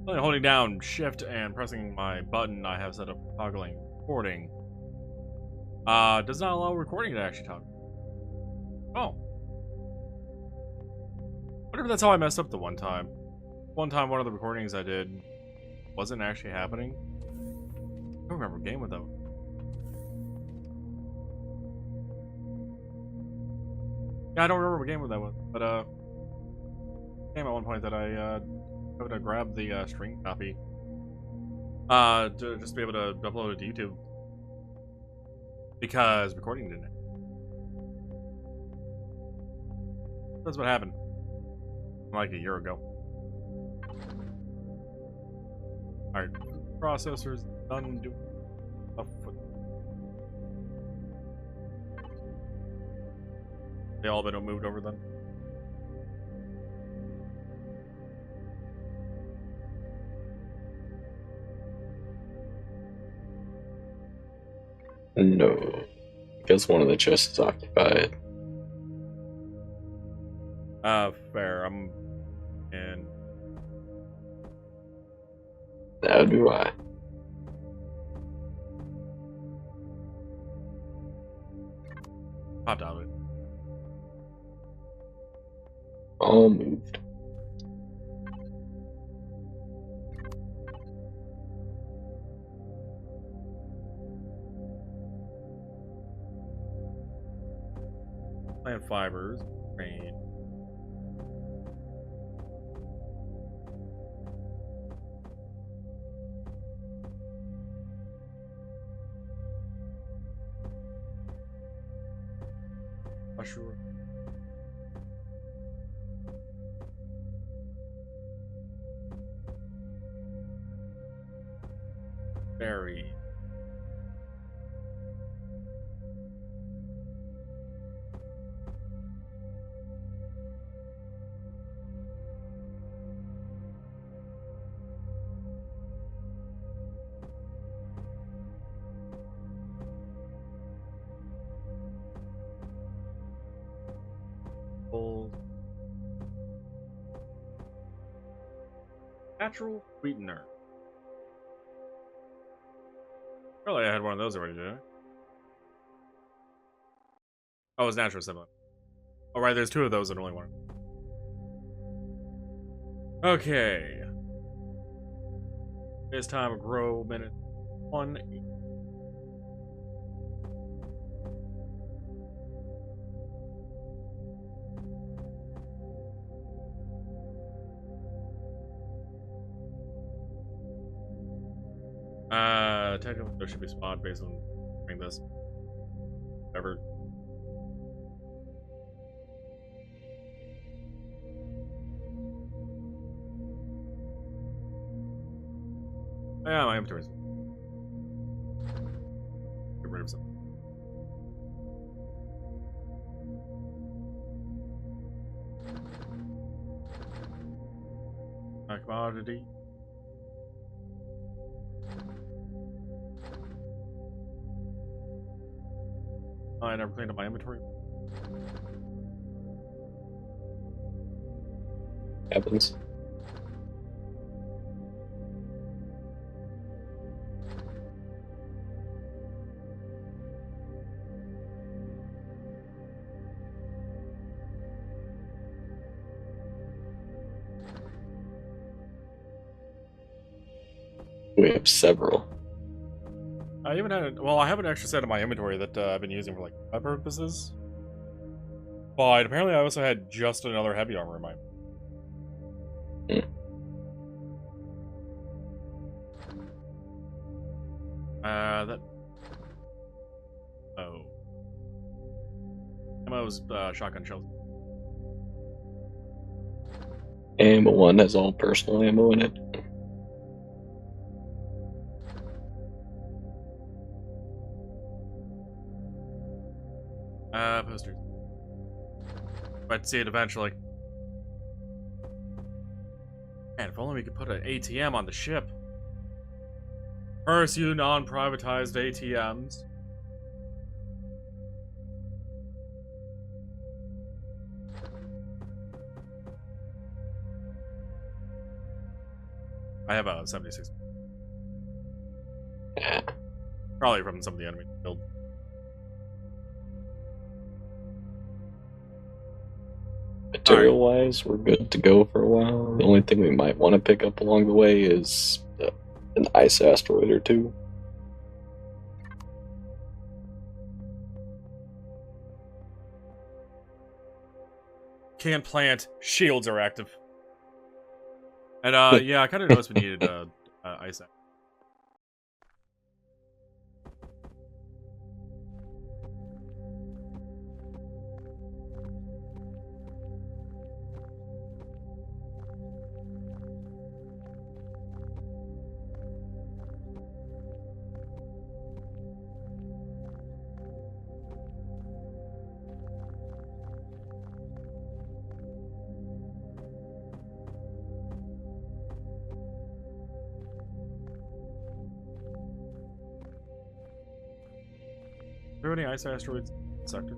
Only holding down Shift and pressing my button I have set up for toggling recording. Does not allow recording to actually talk. Oh. Wonder if that's how I messed up the one time. One time, one of the recordings I did wasn't actually happening. I don't remember what game with that. Yeah, I don't remember what game with that was, but game at one point that I tried to grab the string copy to just be able to upload it to YouTube because recording didn't. That's what happened like a year ago. All right, processors done doing stuff. They all been moved over then. No, because one of the chests is occupied. Fair. And That would be why. popped out of it. All moved. Plant fibers, grain. Sure. Berry. Natural sweetener. Probably I had one of those already, didn't I? Oh, it's natural stimulant. Oh, right, there's two of those and only one. Okay. This time grow minute 1. Technically there should be spawned based on doing this. Whatever. Yeah, my inventory's. Get rid of some. Commodity. I never cleaned up my inventory. Happens. We have several. I even had, well, I have an extra set of my inventory that I've been using for like web purposes. But apparently I also had just another heavy armor in my. That. Oh. Ammo's shotgun shells. Ammo 1 has all personal ammo in it. Posters. Might see it eventually. Man, if only we could put an ATM on the ship. First, you non-privatized ATMs. I have a 76. Yeah. Probably from some of the enemy build. Material-wise, we're good to go for a while. The only thing we might want to pick up along the way is an ice asteroid or two. Can't plant. Shields are active. And yeah, I kind of noticed we needed ice. Are there any ice asteroids in the sector?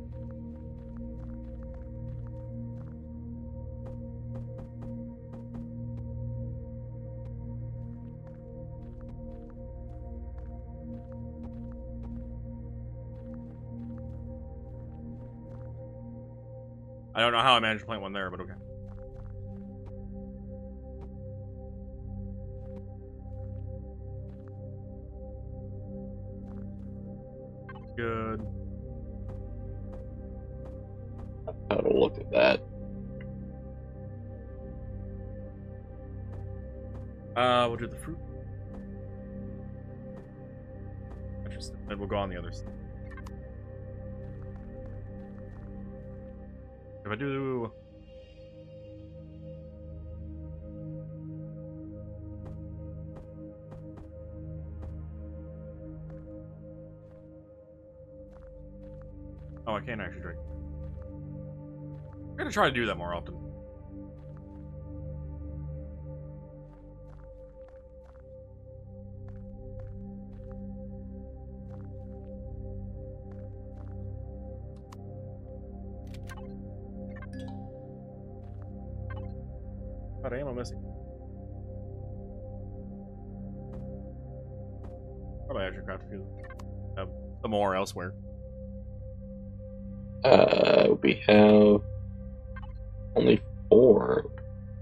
I don't know how I managed to plant one there, but okay. Good. How to look at that. We'll do the fruit. Interesting. Then we'll go on the other side. If I do... Oh, I can't actually drink. I'm gonna try to do that more often. God, I am missing. Probably actually craft a few. The more elsewhere. We have only 4.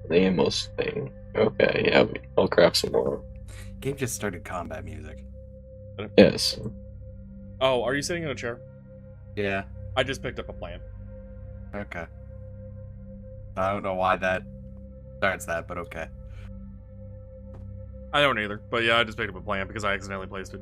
The Amos thing. Okay, yeah, I'll craft some more. Game just started combat music. Yes. Oh, are you sitting in a chair? Yeah. I just picked up a plant. Okay. I don't know why that starts that, but okay. I don't either, but yeah, I just picked up a plant because I accidentally placed it.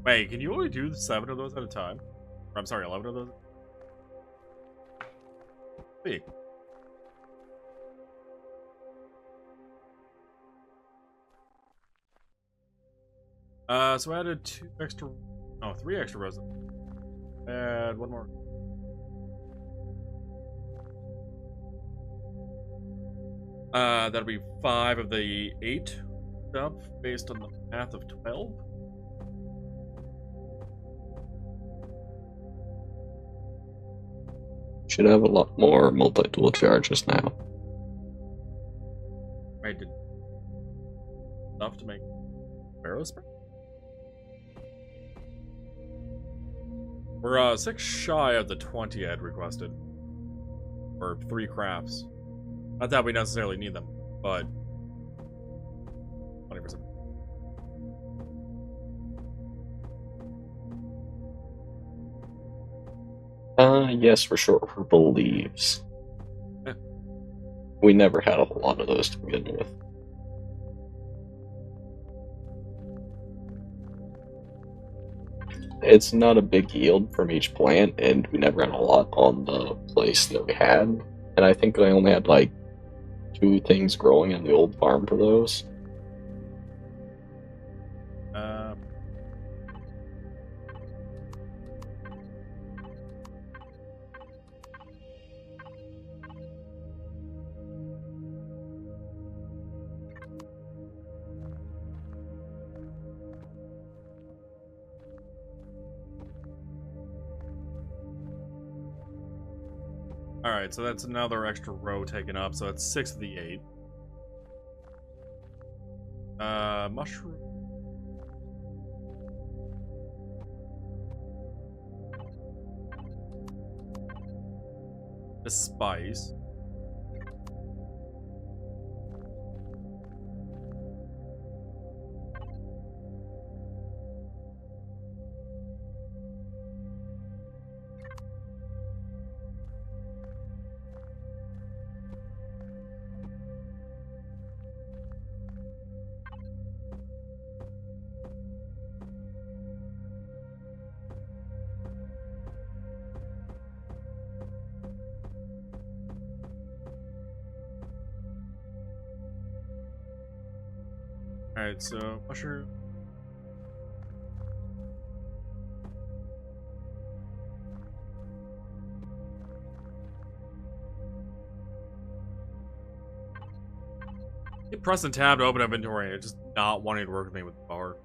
Wait, can you only do 7 of those at a time? Or, I'm sorry, 11 of those? Wait. So I added 2 extra... Oh, 3 extra rows. Add 1 more. That'll be 5 of the 8 stuff based on the math of 12. Should have a lot more multi-tool charges now. I did enough to make arrow spray. We're 6 shy of the 20 I had requested. Or 3 crafts. Not that we necessarily need them, but 20%. Yes, we're short for leaves. Yeah. We never had a whole lot of those to begin with. It's not a big yield from each plant, and we never had a lot on the place that we had. And I think I only had like 2 things growing in the old farm for those. Alright, so that's another extra row taken up, so that's 6 of the 8. Mushroom. The spice. Alright, so mushroom. Keep pressing tab to open inventory and it's just not wanting to work with me with the bar.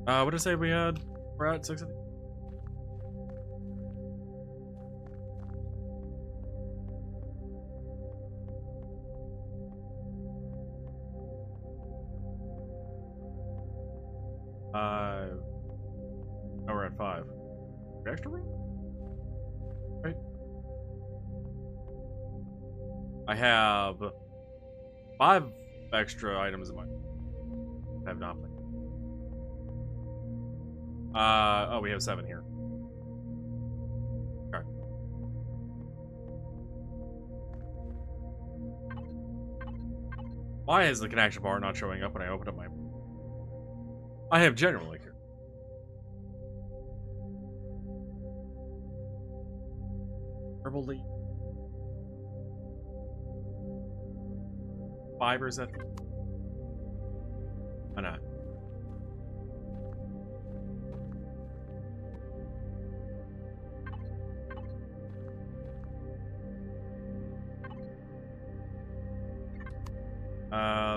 What did I say we had? We're at 6 of the... Oh, we're at 5. Extra room? Right. I have 5 extra items in my... I have not played. Oh, we have 7 here. Okay. Why is the connection bar not showing up when I open up my... I have generally here. Herbal leaf. Fibers at... Why not?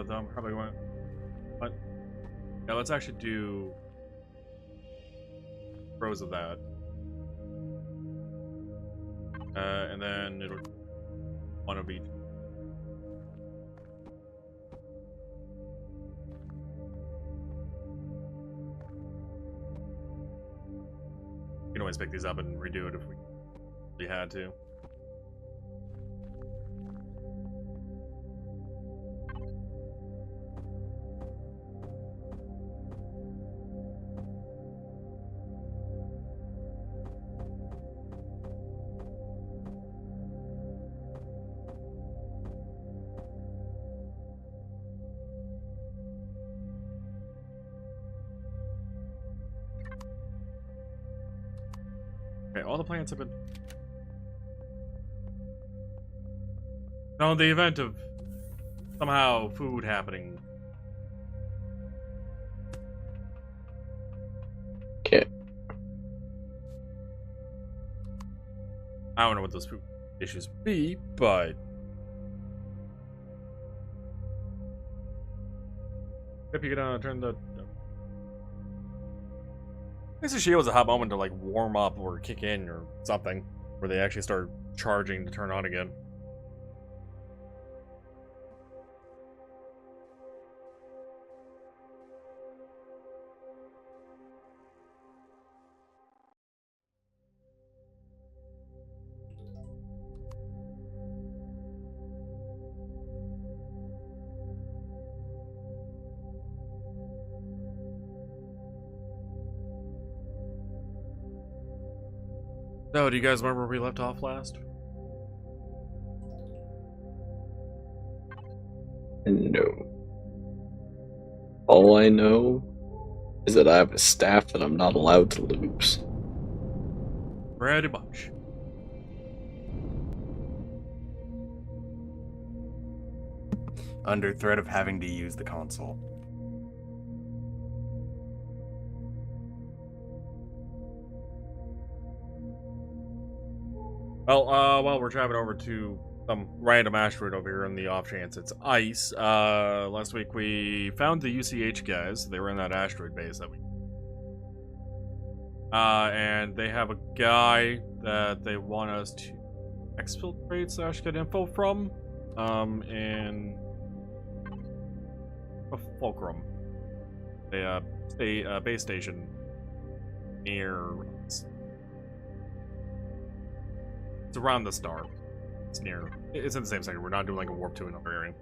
Though I'm probably going. What? Yeah, let's actually do rows of that. And then it'll one of each. You can always pick these up and redo it if we had to. Okay, all the plants have been... Now, in the event of somehow food happening... Okay. I don't know what those food issues would be, but... If you could turn the... I guess the shield is a hot moment to like warm up or kick in or something, where they actually start charging to turn on again. So, do you guys remember where we left off last? No. All I know is that I have a staff that I'm not allowed to lose. Pretty much. Under threat of having to use the console. Well, we're traveling over to some random asteroid over here on the off chance it's ice. Last week we found the UCH guys. They were in that asteroid base that we. And they have a guy that they want us to exfiltrate / get info from. In Fulcrum, a base station near. It's around the star. It's near. It's in the same sector. We're not doing like a warp to another area.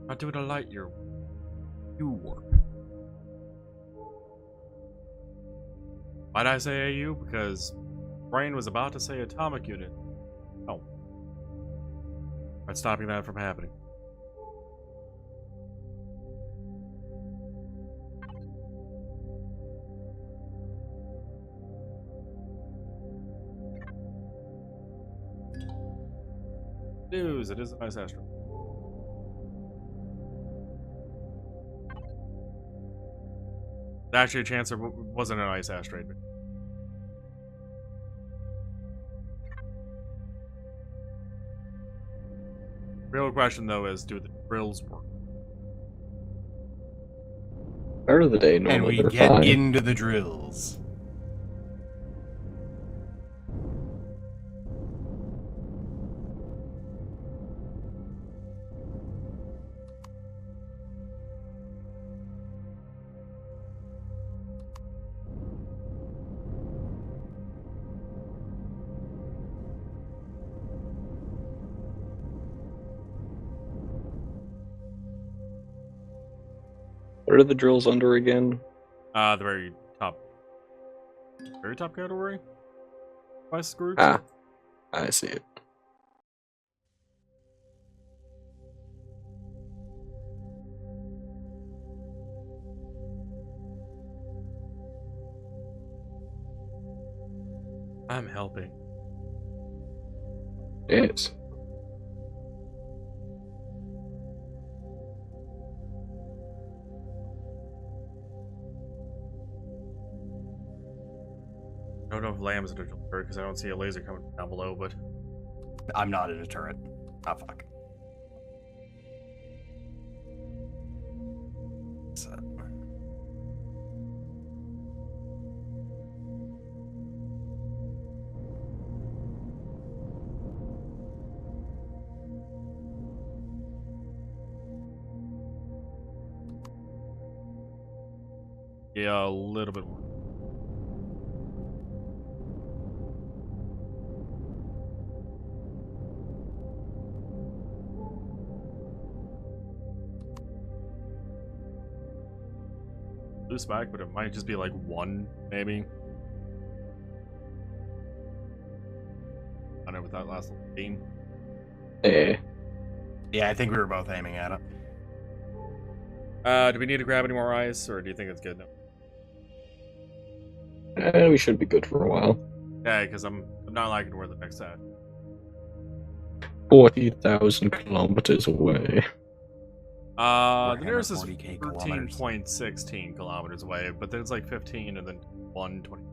Not doing a light year. You work. Why'd I say AU? Because Brain was about to say atomic unit. Oh. That's stopping that from happening. News, it is a nice asteroid. There's actually a chance there wasn't an ice asteroid. Real question though is, do the drills work? Start of the day, And normally we they're get fine. into the drills. What are the drills under again? The very top category. Device groups. Ah, I see it. I'm helping. Yes. I don't know if Lamb's in a turret because I don't see a laser coming from down below, but I'm not in a turret. Ah, fuck. So. yeah, a little bit more. Loose back, but it might just be like one, maybe. I don't know with that last little game. Eh. Yeah, I think we were both aiming at it. Do we need to grab any more ice, or do you think it's good? No. We should be good for a while. Yeah, because I'm not liking where the next at. 40,000 kilometers away. The nearest is 440K kilometers. 13.16 kilometers away, but then it's like 15 and then 120.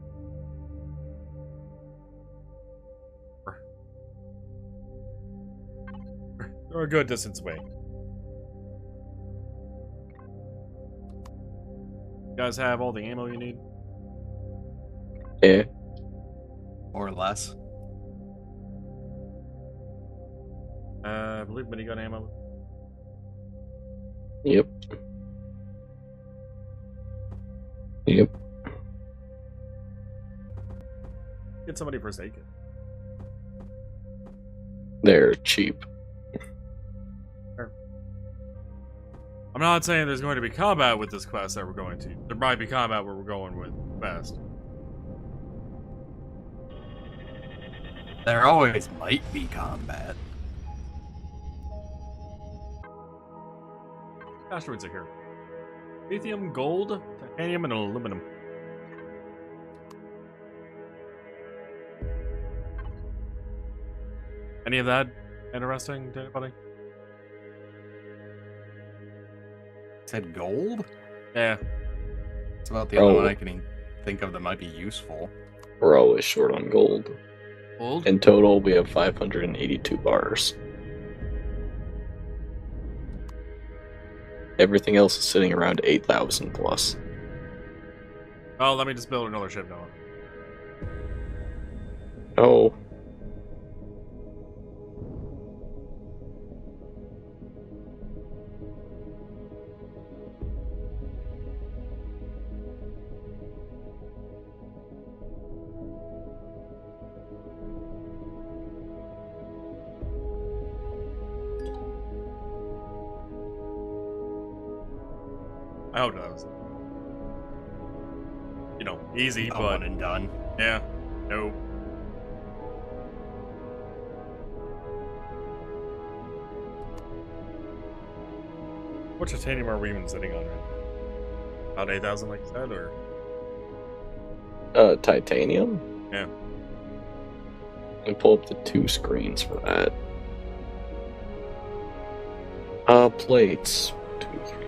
They're a good distance away. You guys have all the ammo you need? Yeah. Or less. I believe minigun ammo. Yep. Yep. Get somebody first aid kit. They're cheap. I'm not saying there's going to be combat with this quest that we're going to. There might be combat where we're going with fast. There always might be combat. Asteroids are here. Lithium, gold, titanium, and aluminum. Any of that interesting to anybody? Said gold? Yeah. It's about the only one Oh. I can think of that might be useful. We're always short on gold. Gold? In total, we have 582 bars. Everything else is sitting around 8,000 plus. Oh, let me just build another ship now. Oh. I hope that was, you know, easy, A but one and done. yeah, no. What titanium are we even sitting on right now? About 8,000, like you said, or? Titanium? Yeah. Let me pull up the 2 screens for that. Plates. 2, 3,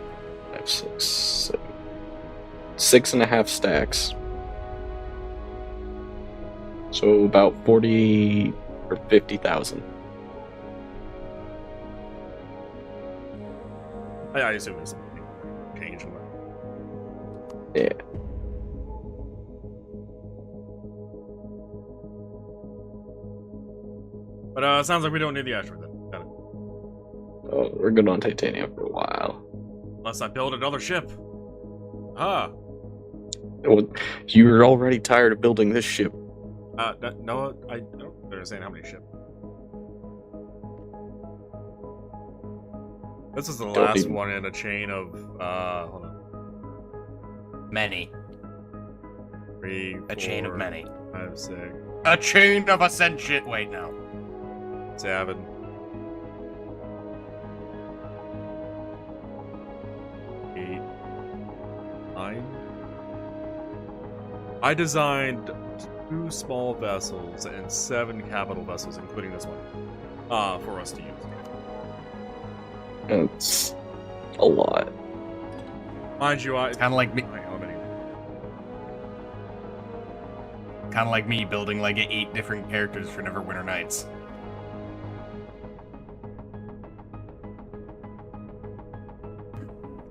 5, 6, 7. 6.5 stacks. So about 40 or 50,000. I assume it's change in that. Yeah. But it sounds like we don't need the asteroid then. Got it. We're good on titanium for a while. Unless I build another ship. Ah. Well, you're already tired of building this ship. No, I don't understand how many ships. This is the Don't last even- one in a chain of, hold on. Many. 3, A chain of 4, many. 5, 6, A chain of ascension. Wait, no. 7. 8, 9. I designed 2 small vessels and 7 capital vessels, including this one, for us to use. It's a lot. Mind you, It's kind of like me. Hang on a minute. Kind of like me building like 8 different characters for Neverwinter Nights.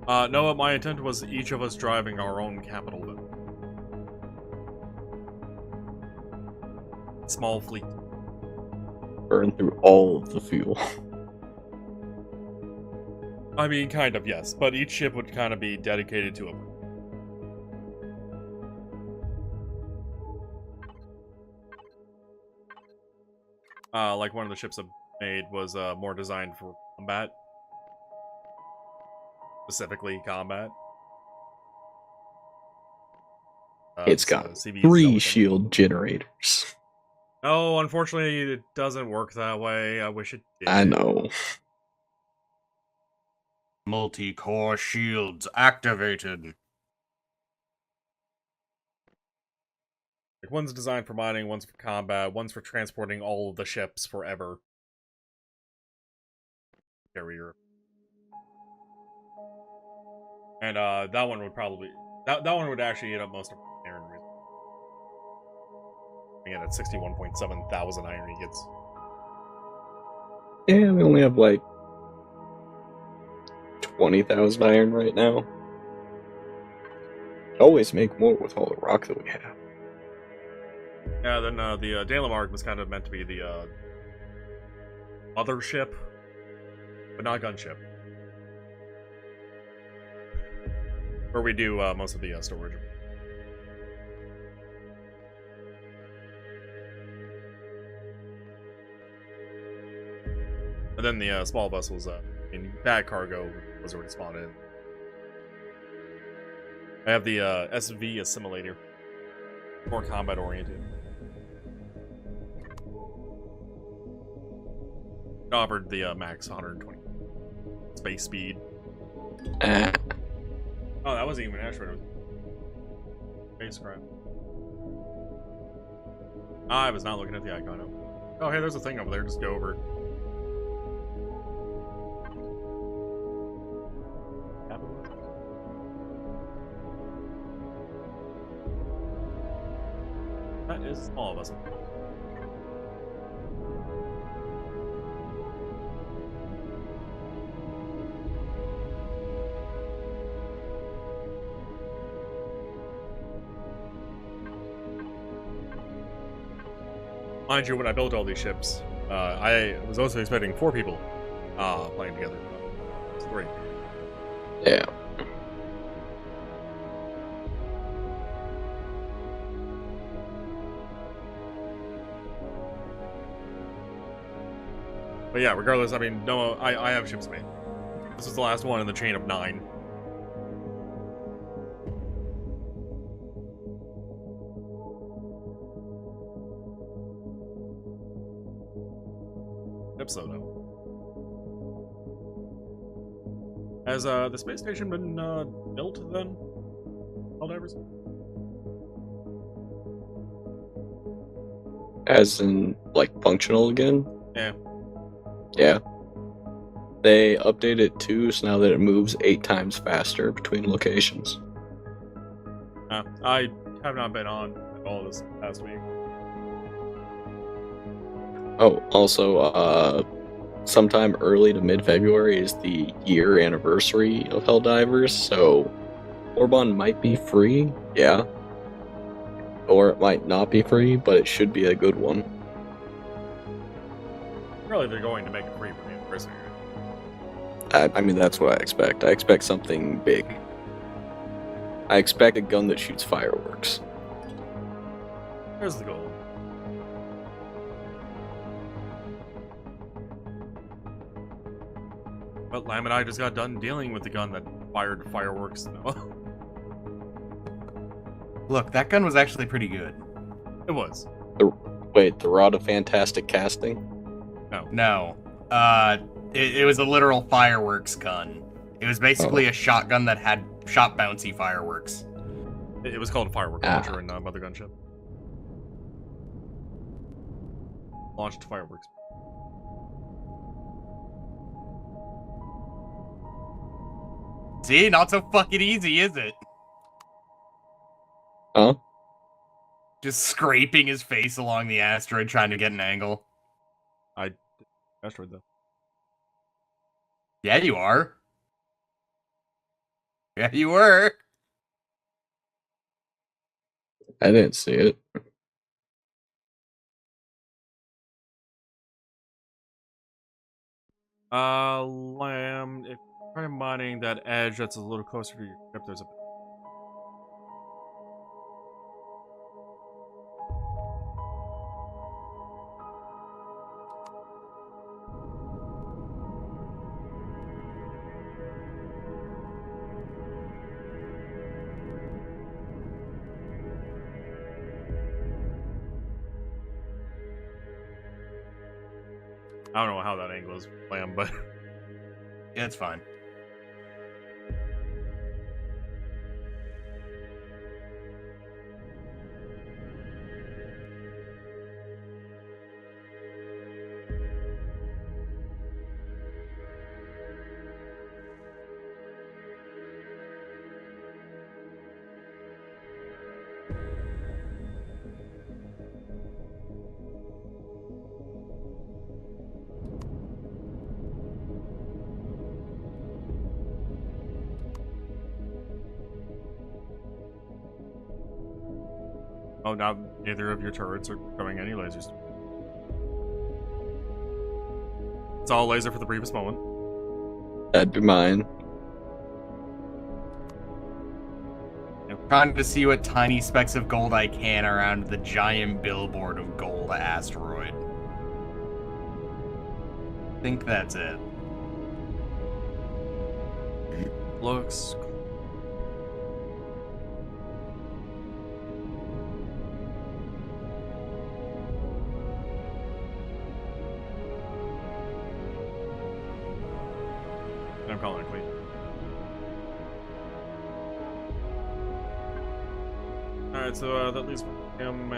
No, my intent was each of us driving our own capital vessel. Small fleet. Burn through all of the fuel. I mean, kind of, yes, but each ship would kind of be dedicated to a... like one of the ships I made was more designed for combat. Specifically combat. It's got CB 3 Zealot. shield generators. No, unfortunately, it doesn't work that way. I wish it did. I know. Multi-core shields activated. Like, one's designed for mining, one's for combat, one's for transporting all of the ships forever. Carrier. And that one would probably... That one would actually eat up most of my iron resources. Again, at 61.7 thousand iron ingots. Yeah, we only have like 20,000 iron right now. Always make more with all the rock that we have. Yeah, then the Dalamark was kind of meant to be the mothership, but not gunship. Where we do most of the storage. And then the small vessels, in bad cargo was already spawned in. I have the SV assimilator, more combat oriented. It offered the max 120 space speed. Oh, that wasn't even an asteroid. Spacecraft. I was not looking at the icon. Oh, hey, there's a thing over there. Just go over it. is all of us. Mind you, when I built all these ships, I was also expecting 4 people playing together. It's 3. Yeah. But yeah, regardless, I mean, no, I have ships made. This was the last one in the chain of 9. Episode though. Has the space station been built then? Helldivers? As in, like, functional again? Yeah. Yeah. They updated it too, so now that it moves 8 times faster between locations. I have not been on at all this past week. Oh, also, sometime early to mid-February is the year anniversary of Helldivers, so Orbon might be free, yeah. Or it might not be free, but it should be a good one. Really, they're going to make it free for the anniversary. I mean, that's what I expect. I expect something big. I expect a gun that shoots fireworks. There's the goal. But Lamb and I just got done dealing with the gun that fired fireworks. Look, that gun was actually pretty good. It was. Wait, the Rod of Fantastic Casting? No. It was a literal fireworks gun. It was basically a shotgun that had shot bouncy fireworks. It was called a firework launcher in Mother Gunship. Launched fireworks. See? Not so fucking easy, is it? Huh? Just scraping his face along the asteroid trying to get an angle. Asteroid though. Yeah, you are. Yeah, you were. I didn't see it. Lamb, if you try mining that edge that's a little closer to your ship, there's a... I don't know how that angle is, Lamb, but... Yeah, it's fine. Oh, now neither of your turrets are throwing any lasers. It's all laser for the briefest moment. That'd be mine. Trying to see what tiny specks of gold I can around the giant billboard of gold asteroid. I think that's it. Looks... I'm calling it clean. Alright, so that leaves him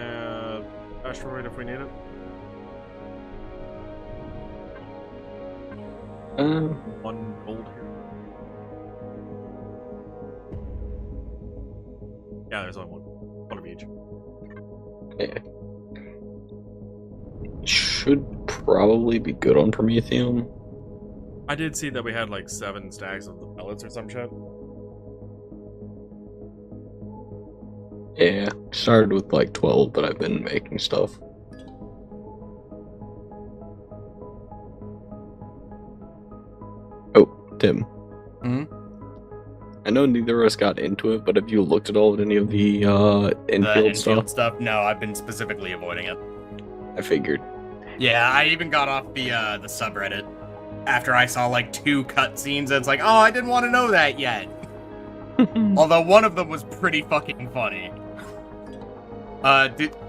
asteroid if we need it. One gold here. Yeah, there's only one. One of each. Yeah. should probably be good on Prometheum. I did see that we had like 7 stacks of the pellets or some shit. Yeah, started with like 12, but I've been making stuff. Oh, Tim. Hmm? I know neither of us got into it, but have you looked at all of any of the The infield stuff? infield stuff? No, I've been specifically avoiding it. I figured. Yeah, I even got off the subreddit after I saw like 2 cutscenes. And it's like, oh, I didn't want to know that yet. Although one of them was pretty fucking funny.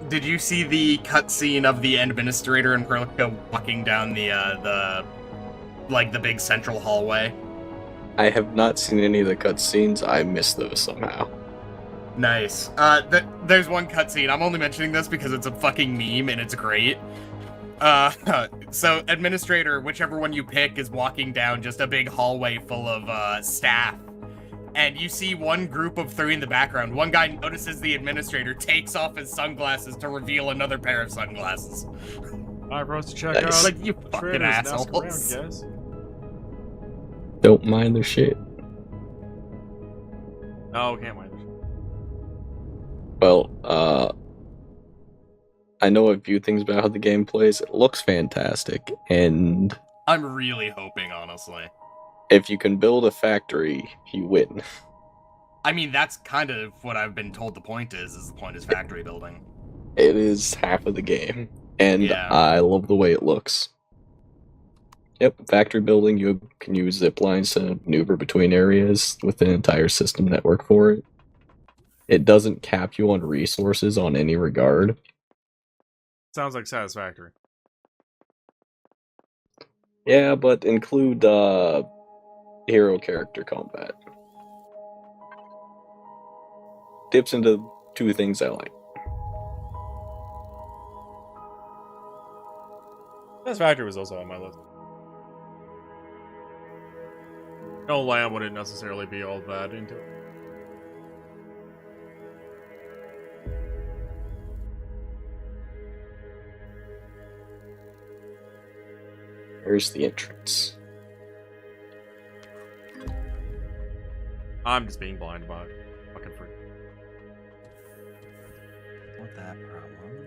Did you see the cutscene of the administrator in Perlica walking down the big central hallway? I have not seen any of the cutscenes. I missed those somehow. Nice. There's one cutscene. I'm only mentioning this because it's a fucking meme and it's great. So administrator, whichever one you pick, is walking down just a big hallway full of staff. And you see one group of 3 in the background. One guy notices the administrator, takes off his sunglasses to reveal another pair of sunglasses. Alright, bros, to check Nice. out Like, you the fucking traders and ask assholes. around, guys. Don't mind their shit. Oh, can't wait. Well, I know a few things about how the game plays. It looks fantastic, and I'm really hoping, honestly. if you can build a factory, you win. I mean, that's kind of what I've been told the point is the point is factory building. It is half of the game, and Yeah. I love the way it looks. Yep, factory building, you can use zip lines to maneuver between areas with an entire system network for it. It doesn't cap you on resources on any regard. Sounds like satisfactory. Yeah, but include hero character combat. Dips into 2 things I like. Satisfactory was also on my list. No lamb wouldn't necessarily be all that into it. Where's the entrance? I'm just being blind by it. Fucking freak. What that problem?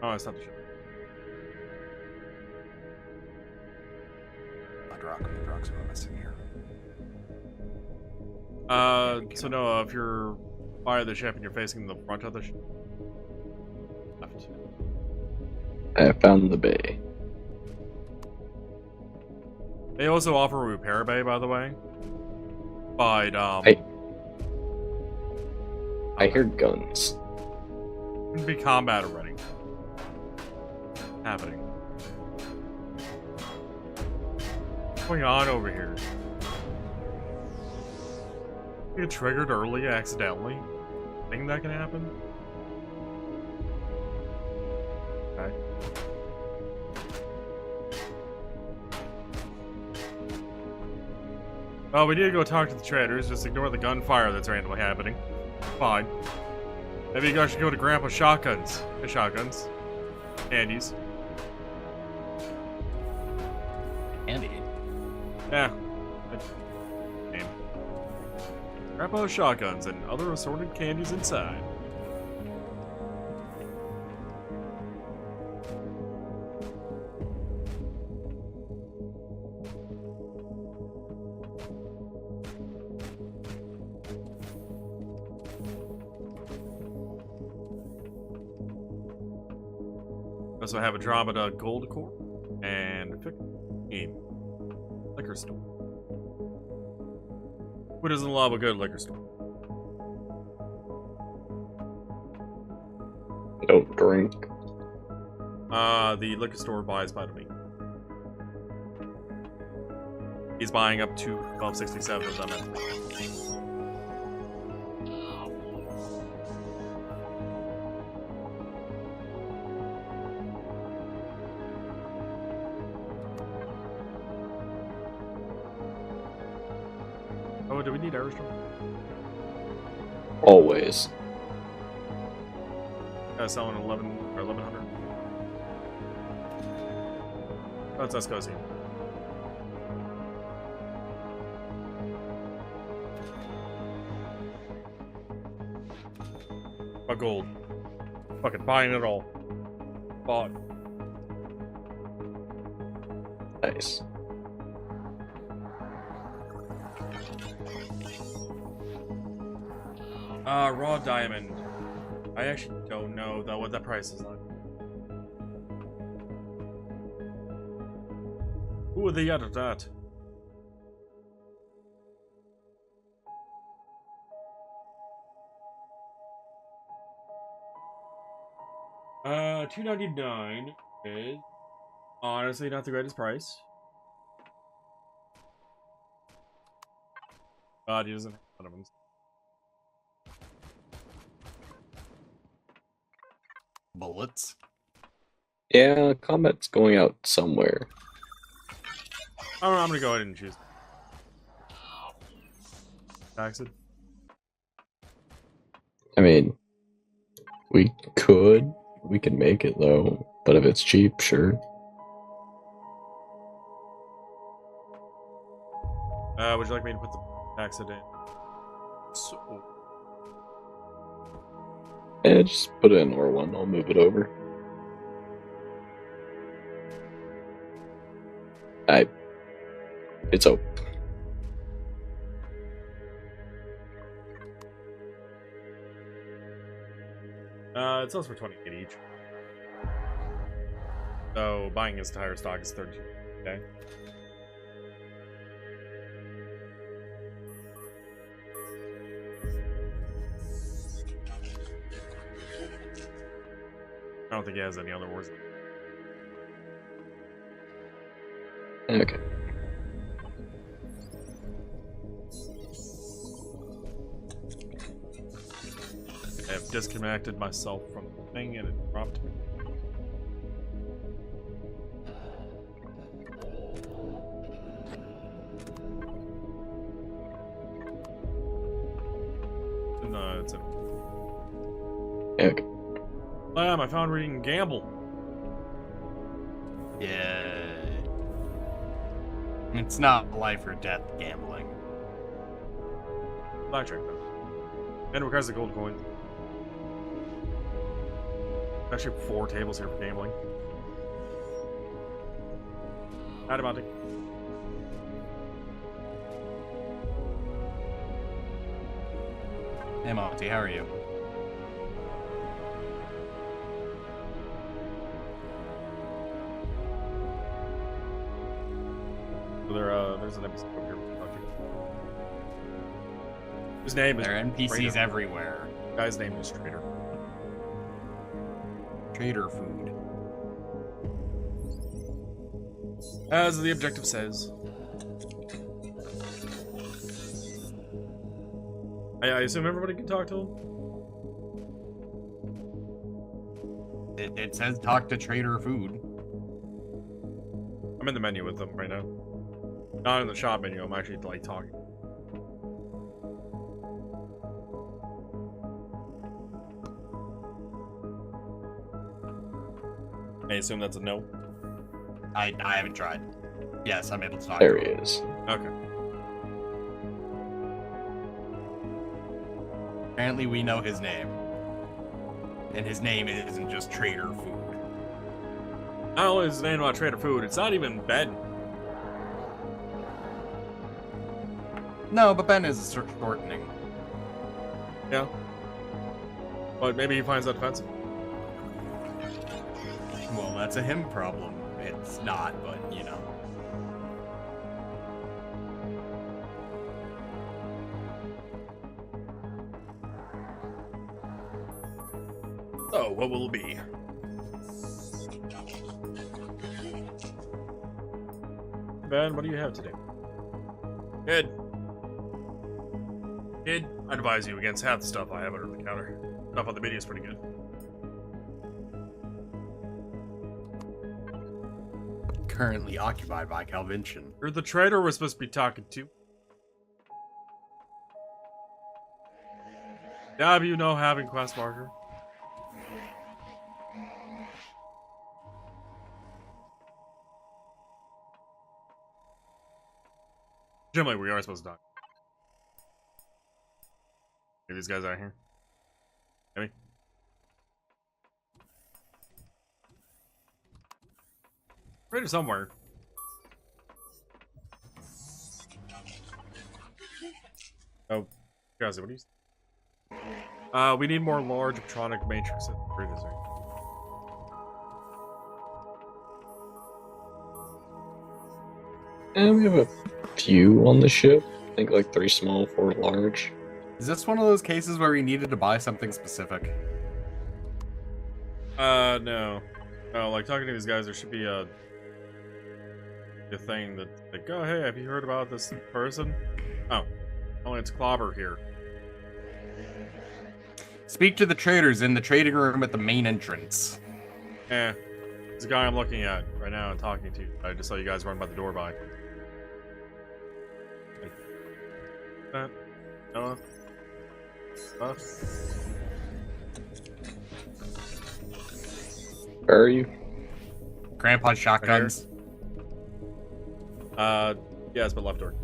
Oh, it's not the ship. Drugs are missing here. So no, if you're by the ship and you're facing the front of the ship. Left. I found the bay. They also offer a repair bay, by the way. But, I hear guns. It'd be combat already. Happening. What's going on over here? Get triggered early accidentally? Think that can happen? Okay. Oh, we need to go talk to the traders. Just ignore the gunfire that's randomly happening. Fine. Maybe you guys should go to Grandpa's shotguns. His shotguns. Andy's. Andy. Yeah. Name. Grandpa's shotguns and other assorted candies inside. Also have a Andromeda Gold Core and 15 liquor store. Who doesn't love a good liquor store? Don't drink. The liquor store buys by the week. He's buying up to 1267 of them. Oh, do we need Airstrom? Always. Selling 11 or 1100. That's us cozy. A gold. Fucking buying it all. Bought. Nice. Raw diamond. I actually don't know though what that price is like. Who would they get at that? $2.99 is honestly not the greatest price. God, he doesn't have one of them. Bullets. Yeah, combat's going out somewhere. I don't know, I'm gonna go ahead and choose. Taxed. I mean, we could make it though, but if it's cheap, sure. Would you like me to put the tax in? So, Yeah, just put it in R1. I'll move it over. It's open. it sells for 20 each. So buying his entire stock is 13. Okay. I don't think he has any other wars. Okay. I have disconnected myself from the thing and it dropped me. No, it's a... Okay. Lamb, I found reading Gamble. Yeah. It's not life or death gambling. Blackjack, though. And requires the gold coin. Actually, 4 tables here for gambling. Adiabatic. Hey Monty, how are you? So there's an episode over here. His name is There are NPCs Trader. everywhere. The guy's name is Trader. Trader food. As the objective says. I assume everybody can talk to him? It says talk to Trader Food. I'm in the menu with them right now. Not in the shop menu, I'm actually like talking. I assume that's a no. I haven't tried. Yes, I'm able to talk There to he him. is. Okay. Apparently we know his name. And his name isn't just Trader Food. Not only is his name not Trader Food, it's not even Ben. No, but Ben is a shortening. Yeah. But maybe he finds that offensive. Well, that's a him problem. It's not, but you know. So, what will it be? Ben, what do you have today? Good. Kid, I'd advise you against half the stuff I have under the counter. Stuff on the menu is pretty good. Currently occupied by Calvintion. You're the trader we're supposed to be talking to. Yeah, but you know having quest marker. Generally, we are supposed to die. Get these guys out here. Maybe. Right somewhere. Oh, guys, what do you? We need more large electronic matrices. And we have a few on the ship. I think like 3 small, 4 large. Is this one of those cases where we needed to buy something specific? No. No, like, talking to these guys, there should be a thing that, like, oh, hey, have you heard about this person? Oh. Oh, it's Clobber here. Speak to the traders in the trading room at the main entrance. Eh. There's a guy I'm looking at right now and talking to. I just saw you guys run by the door by. That. Noah. Where are you? Grandpa's shotguns. Yes, but left door.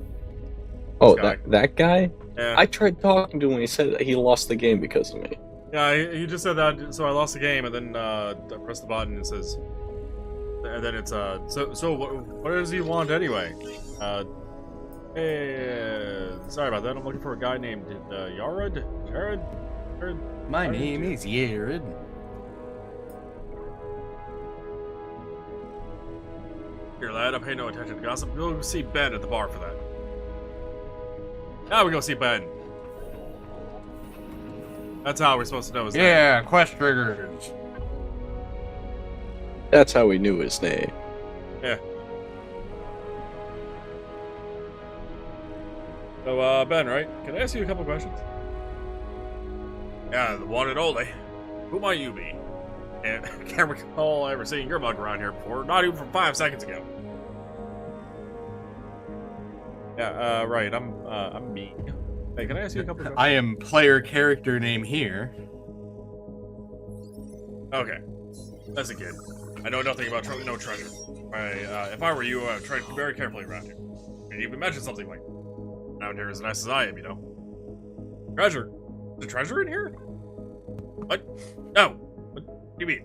Oh, This guy. that guy? Yeah. I tried talking to him when he said that he lost the game because of me. Yeah, he just said that, so I lost the game, and then I pressed the button and it says, and then it's so what does he want anyway? Hey, sorry about that. I'm looking for a guy named Yarod. Jared. My name is Yarod. Here, lad. I pay no attention to gossip. Go see Ben at the bar for that. Now we go see Ben. That's how we're supposed to know his name. Yeah, quest triggers. That's how we knew his name. Yeah. So, Ben, right? Can I ask you a couple questions? Yeah, the one and only. Who might you be? And can't recall ever seeing your mug around here before, not even from 5 seconds ago. Yeah, right, I'm me. Hey, can I ask you a couple questions? I am player character name here. Okay. That's a kid. I know nothing about no treasure. If I were you, I would tread very carefully around here. I mean, you even mentioned something like, around here as nice as I am, you know. Treasure? Is there treasure in here? What? No. What do you mean?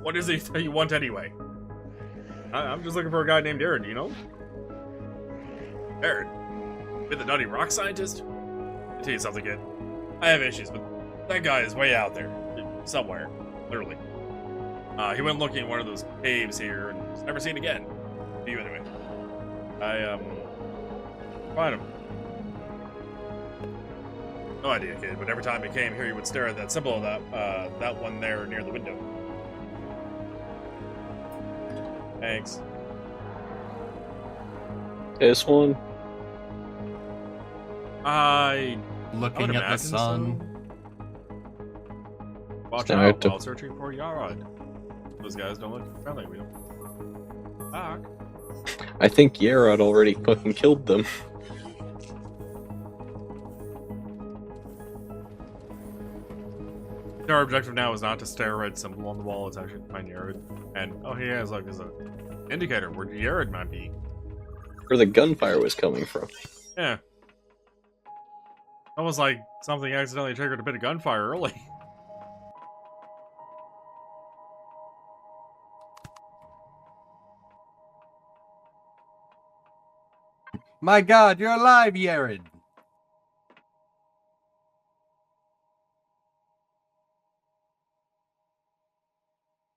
What is it that you want anyway? I'm just looking for a guy named Aaron, do you know? Aaron? You're the nutty rock scientist? I'll tell you something, kid. I have issues, but that guy is way out there. Somewhere. Literally. He went looking in one of those caves here and was never seen again. You anyway. Find him. No idea, kid, but every time he came here, he would stare at that symbol of that one there near the window. Thanks. This one? Looking at the sun. Watch Now I have out to- while searching for Yarod. Those guys don't look friendly. We don't. Fuck. I think Yarod already fucking killed them. Our objective now is not to stare at a red symbol on the wall, it's actually to find Yarod. And, oh, he has, like, there's a indicator where Yarod might be. Where the gunfire was coming from. Yeah. Almost like something accidentally triggered a bit of gunfire early. My god, you're alive, Yarod!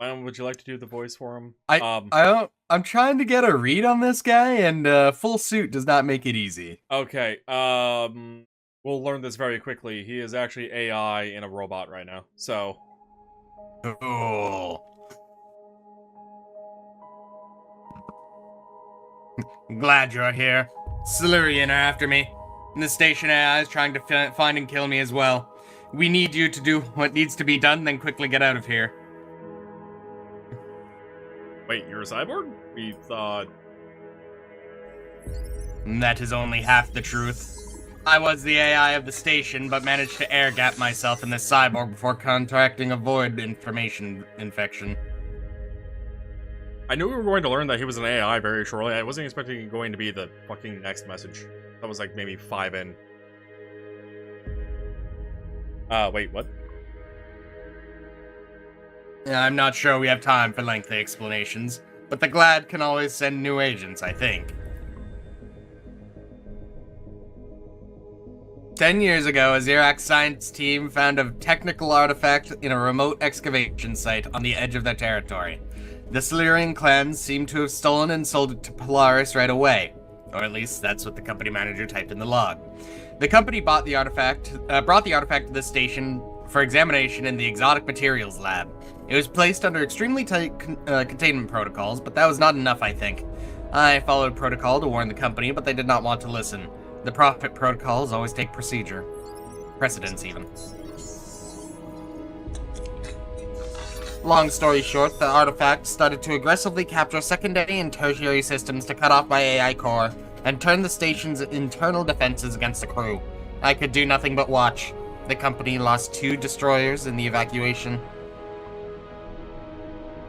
Would you like to do the voice for him? I'm trying to get a read on this guy, and full suit does not make it easy. Okay, we'll learn this very quickly. He is actually AI in a robot right now, so... Cool. Glad you're here. Silurian are after me. And the station AI is trying to find and kill me as well. We need you to do what needs to be done, then quickly get out of here. Wait, you're a cyborg? We thought... That is only half the truth. I was the AI of the station, but managed to air gap myself in this cyborg before contracting a void information infection. I knew we were going to learn that he was an AI very shortly. I wasn't expecting it going to be the fucking next message. That was like maybe 5 in. Wait, what? I'm not sure we have time for lengthy explanations, but the GLAD can always send new agents, I think. 10 years ago, a Xerox science team found a technical artifact in a remote excavation site on the edge of their territory. The Silurian clans seem to have stolen and sold it to Polaris right away. Or at least that's what the company manager typed in the log. The company brought the artifact to the station for examination in the exotic materials lab. It was placed under extremely tight containment protocols, but that was not enough, I think. I followed protocol to warn the company, but they did not want to listen. The profit protocols always take precedence even. Long story short, the artifact started to aggressively capture secondary and tertiary systems to cut off my AI core and turn the station's internal defenses against the crew. I could do nothing but watch. The company lost 2 destroyers in the evacuation.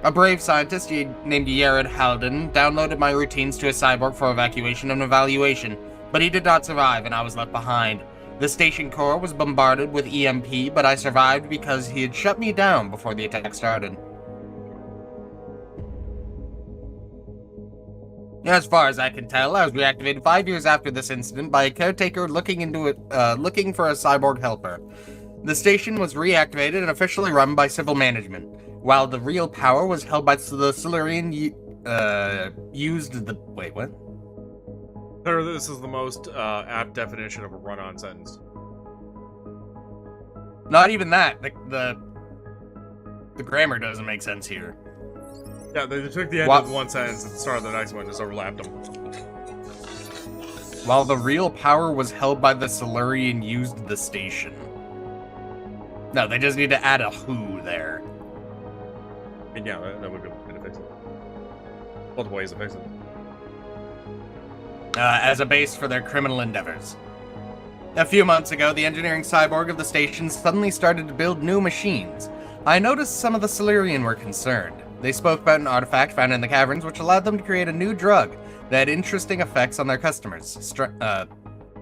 A brave scientist named Yarod downloaded my routines to a cyborg for evacuation and evaluation, but he did not survive and I was left behind. The station core was bombarded with EMP, but I survived because he had shut me down before the attack started. As far as I can tell, I was reactivated 5 years after this incident by a caretaker looking for a cyborg helper. The station was reactivated and officially run by civil management, while the real power was held by the Silurian Wait, what? This is the most apt definition of a run-on sentence. Not even that. The grammar doesn't make sense here. Yeah, they took the end of one sentence and the start of the next one and just overlapped them. While the real power was held by the Silurian used the station. No, they just need to add a who there. And yeah, that would be good to fix it. Multiple ways to fix it. As a base for their criminal endeavors. A few months ago, the engineering cyborg of the station suddenly started to build new machines. I noticed some of the Silurian were concerned. They spoke about an artifact found in the caverns which allowed them to create a new drug that had interesting effects on their customers,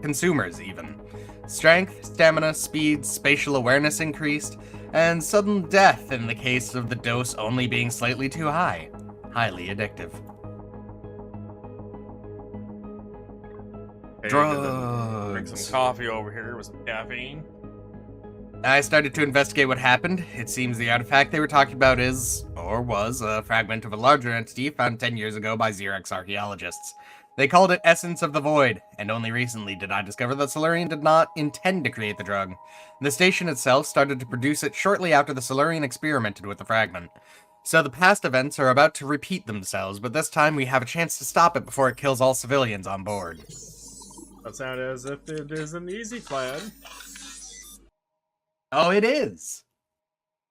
consumers even. Strength, stamina, speed, spatial awareness increased, and sudden death in the case of the dose only being slightly too high. Highly addictive. Hey, Drugs. Drink some coffee over here with some caffeine. I started to investigate what happened. It seems the artifact they were talking about is, or was, a fragment of a larger entity found 10 years ago by Xerox archaeologists. They called it Essence of the Void, and only recently did I discover that Silurian did not intend to create the drug. The station itself started to produce it shortly after the Silurian experimented with the fragment. So the past events are about to repeat themselves, but this time we have a chance to stop it before it kills all civilians on board. That sounds as if it is an easy plan. Oh, it is.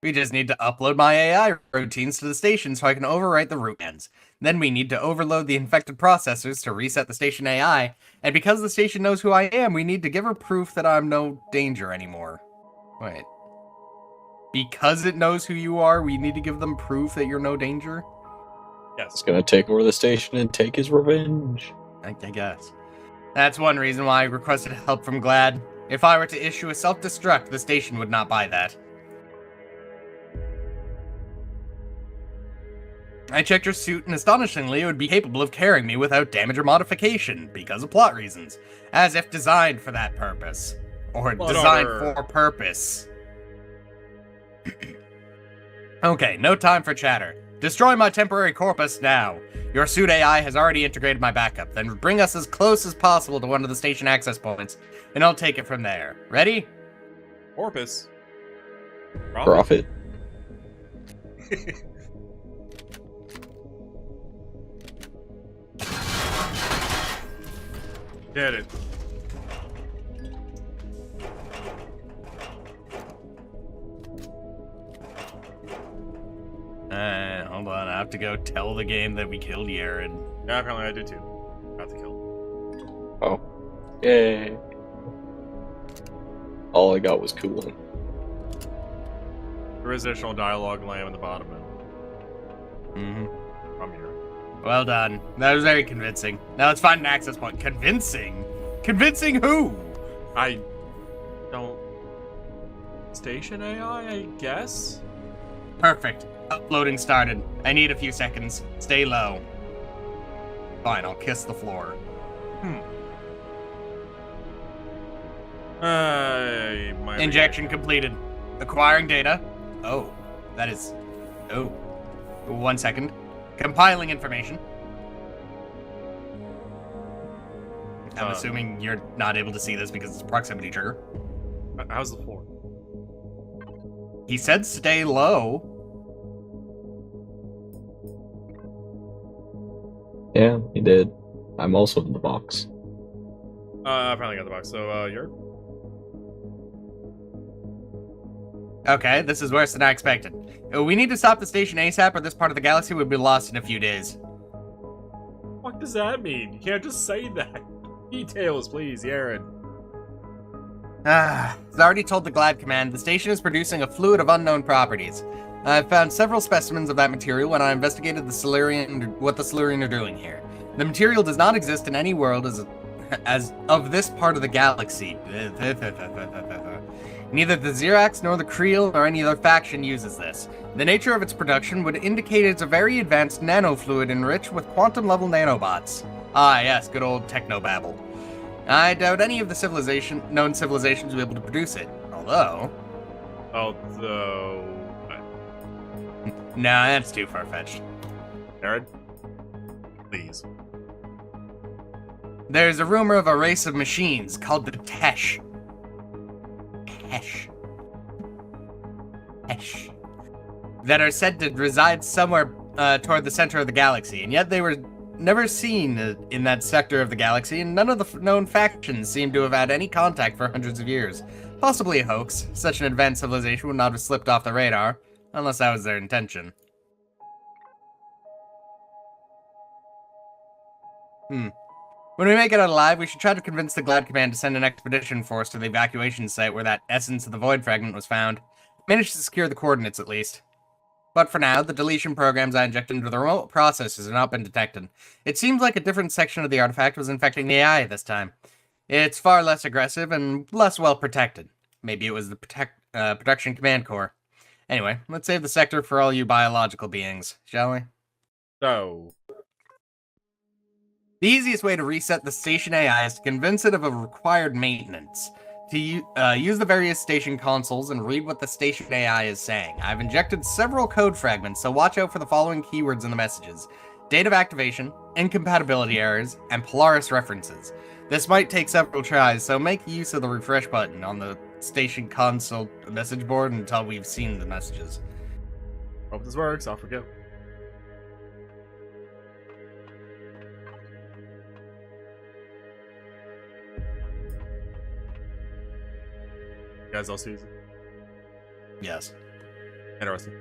We just need to upload my AI routines to the station so I can overwrite the root ends. Then we need to overload the infected processors to reset the station AI, and because the station knows who I am, we need to give her proof that I'm no danger anymore. Wait. Because it knows who you are, we need to give them proof that you're no danger? Yes. It's gonna take over the station and take his revenge. I guess. That's one reason why I requested help from GLAD. If I were to issue a self-destruct, the station would not buy that. I checked your suit, and astonishingly, it would be capable of carrying me without damage or modification, because of plot reasons. As if designed for that purpose. Or designed for purpose. Okay, no time for chatter. Destroy my temporary corpus now. Your suit AI has already integrated my backup, then bring us as close as possible to one of the station access points, and I'll take it from there. Ready? Corpus. Profit. Get it. Hold on, I have to go tell the game that we killed Yarod. Yeah, apparently I did too. Not to kill. Yay. All I got was cooling. There is additional dialogue lamb in the bottom end. From here. Well done. That was very convincing. Now let's find an access point. Convincing? Convincing who? I don't... Station AI, I guess? Perfect. Uploading started. I need a few seconds. Stay low. Fine, I'll kiss the floor. Injection completed. Acquiring data. Oh, that is... Oh. 1 second. Compiling information. I'm assuming you're not able to see this because it's a proximity trigger. How's the floor? He said stay low. Yeah, he did. I'm also in the box. I finally got the box, so, you're... Okay, this is worse than I expected. We need to stop the station ASAP or this part of the galaxy would be lost in a few days. What does that mean? You can't just say that. Details, please, Yarod. As I already told the Glad Command, the station is producing a fluid of unknown properties. I've found several specimens of that material when I investigated what the Silurian are doing here. The material does not exist in any world as of this part of the galaxy. Neither the Xerax nor the Creel nor any other faction uses this. The nature of its production would indicate it's a very advanced nanofluid enriched with quantum-level nanobots. Ah, yes, good old technobabble. I doubt any of the known civilizations will be able to produce it. Although... No, that's too far-fetched. Yarod? Please. There's a rumor of a race of machines called the Tesh. That are said to reside somewhere toward the center of the galaxy, and yet they were never seen in that sector of the galaxy, and none of the known factions seem to have had any contact for hundreds of years. Possibly a hoax. Such an advanced civilization would not have slipped off the radar, unless that was their intention. When we make it out alive, we should try to convince the Glad Command to send an expedition force to the evacuation site where that essence of the Void Fragment was found. Managed to secure the coordinates, at least. But for now, the deletion programs I injected into the remote processors have not been detected. It seems like a different section of the artifact was infecting the AI this time. It's far less aggressive and less well protected. Maybe it was the Production Command Corps. Anyway, let's save the sector for all you biological beings, shall we? So... The easiest way to reset the station AI is to convince it of a required maintenance. To use the various station consoles and read what the station AI is saying. I've injected several code fragments, so watch out for the following keywords in the messages. Date of activation, incompatibility errors, and Polaris references. This might take several tries, so make use of the refresh button on the station console message board until we've seen the messages. Hope this works, I'll forget. You guys all see it? Yes. Interesting.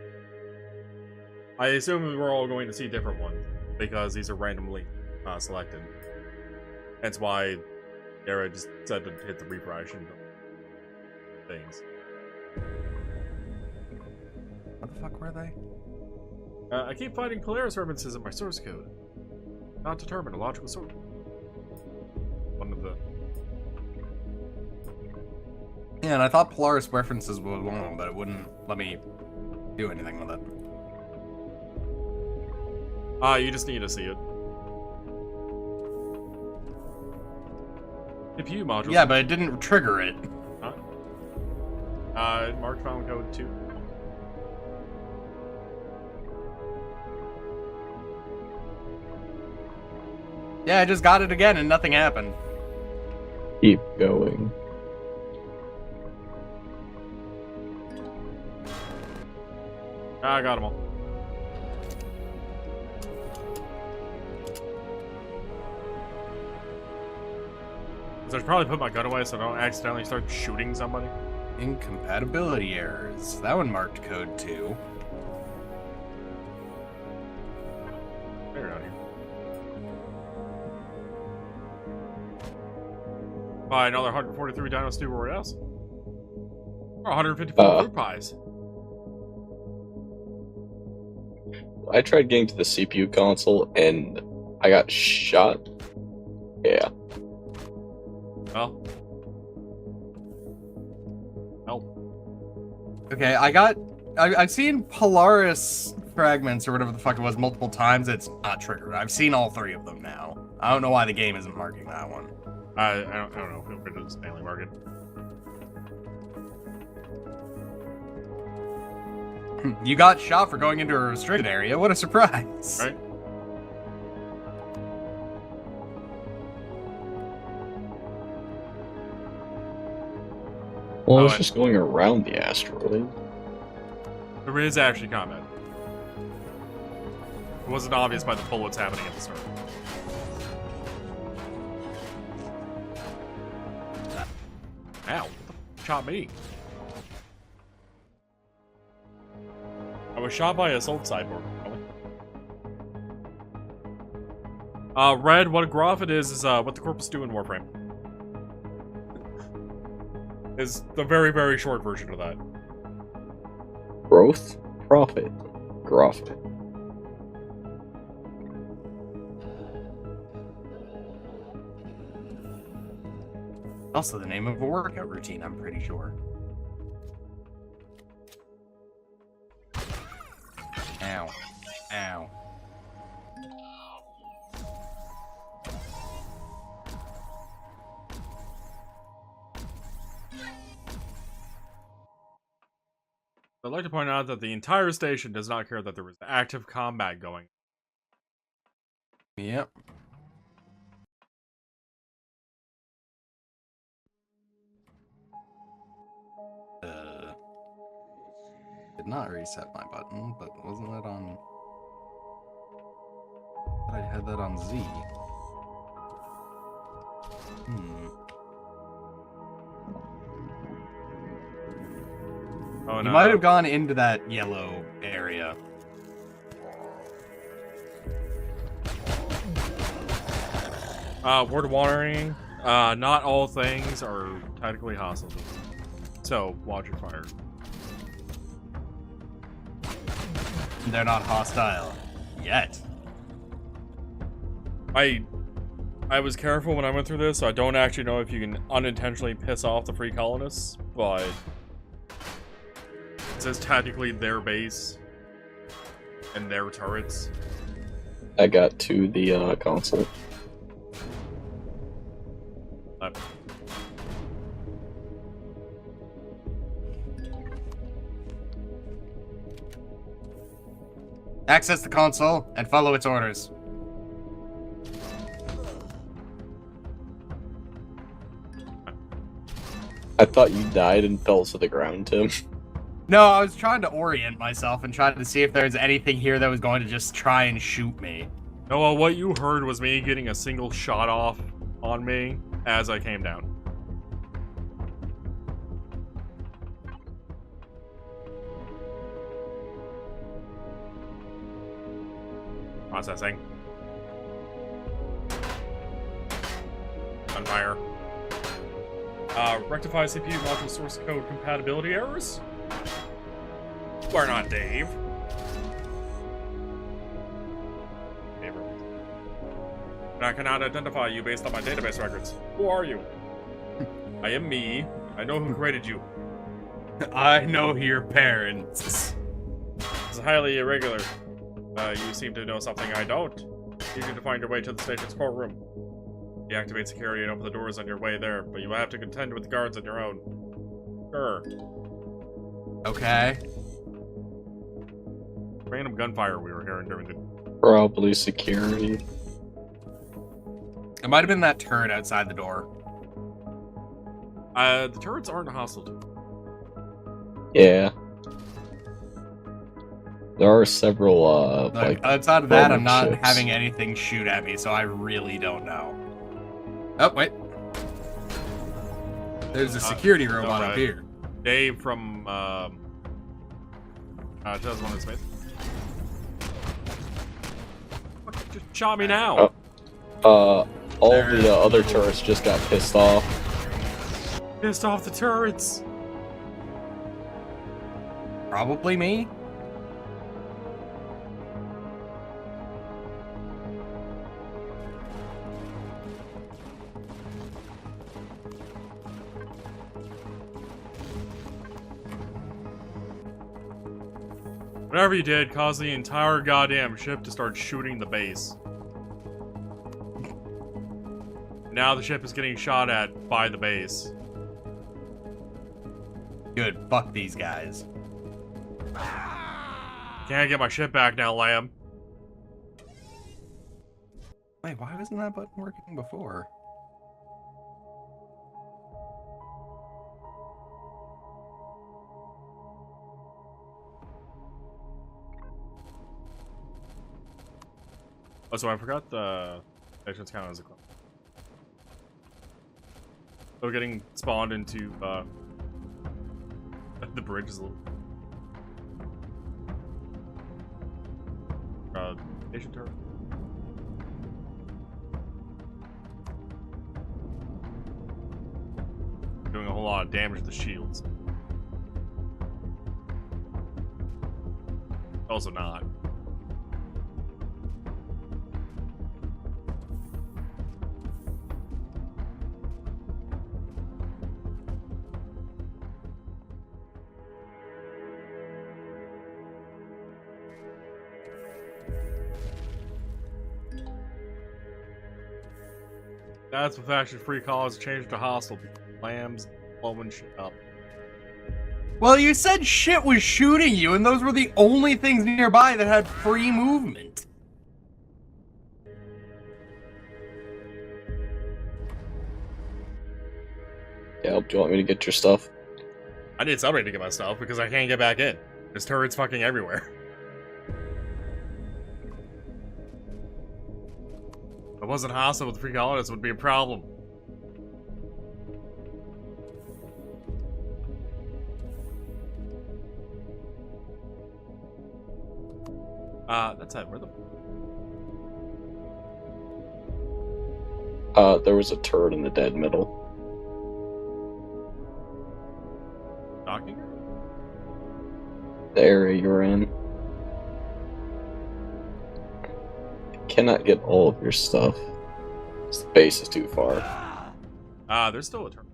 I assume we're all going to see different ones, because these are randomly selected. That's why Yarod just said to hit the refresh and things. What the fuck were they? I keep finding Polaris references in my source code. Not determined, a logical source. One of the... Yeah, and I thought Polaris references was one of them, but it wouldn't let me do anything with it. You just need to see it. CPU module. Yeah, but it didn't trigger it. Huh? Marked file code 2. Yeah, I just got it again and nothing happened. Keep going. I got them all. So I should probably put my gun away so I don't accidentally start shooting somebody. Incompatibility errors. That one marked code 2. Figure it out here. Buy another 143 Dino Stew Royales. Or 154 fruit pies. I tried getting to the CPU console and I got shot. Yeah. Well. Okay, I've seen Polaris fragments or whatever the fuck it was multiple times. It's not triggered. I've seen all 3 of them now. I don't know why the game isn't marking that one. I don't know. Feel free to just mainly mark it. You got shot for going into a restricted area. What a surprise. Right? Well, I Oh, was and- just going around the asteroid. There is actually combat. It wasn't obvious by the bullets happening at the start. Ow. What the shot me? I was shot by an assault cyborg. Red, what a graph it is what the Corpus do in Warframe. Is the very, very short version of that. Growth, profit, graph. Also the name of a workout routine, I'm pretty sure. Ow. Ow. I'd like to point out that the entire station does not care that there was active combat going. Yep. Did not reset my button, but wasn't it on... I had that on Z. Oh, You no. might have gone into that yellow area. Word of warning, not all things are technically hostile. So, watch your fire. They're not hostile. Yet. I was careful when I went through this, so I don't actually know if you can unintentionally piss off the free colonists, but it says technically their base and their turrets. I got to the console. Access the console and follow its orders. I thought you died and fell to the ground, Tim. No, I was trying to orient myself and trying to see if there's anything here that was going to just try and shoot me. No, well, what you heard was me getting a single shot off on me as I came down. Processing. Gunfire. Rectify CPU module source code compatibility errors? We're not Dave. I cannot identify you based on my database records. Who are you? I am me. I know who created you. I know your parents. This is highly irregular. You seem to know something I don't. You need to find your way to the station's courtroom. Deactivate security and open the doors on your way there, but you will have to contend with the guards on your own. Sure. Okay. Random gunfire we were hearing during the... Probably security. It might have been that turret outside the door. The turrets aren't hostile to. Yeah. There are several, like outside of that, I'm not ships. having anything shoot at me, so I really don't know. Oh, wait. There's a security robot up here. Dave from, Tesla and Smith. Fuck, just shot me now. All There the other turrets just got pissed off. Pissed off the turrets. Probably me. Whatever you did caused the entire goddamn ship to start shooting the base. Now the ship is getting shot at by the base. Good. Fuck these guys. Can't get my ship back now, Lamb. Wait, why wasn't that button working before? Oh, so I forgot the stations count as a club. So getting spawned into the bridge is a little station turret. Doing a whole lot of damage to the shields. Also not. That's what faction-free cause changed to hostile. Lambs blowing shit up. Well, you said shit was shooting you, and those were the only things nearby that had free movement. Yeah, do you want me to get your stuff? I need somebody to get my stuff because I can't get back in. There's turrets fucking everywhere. If I wasn't hostile with free colonists, it would be a problem. That's it. Where the... There was a turret in the dead middle. Docking? The area you're in. I cannot get all of your stuff. The base is too far. There's still a turret.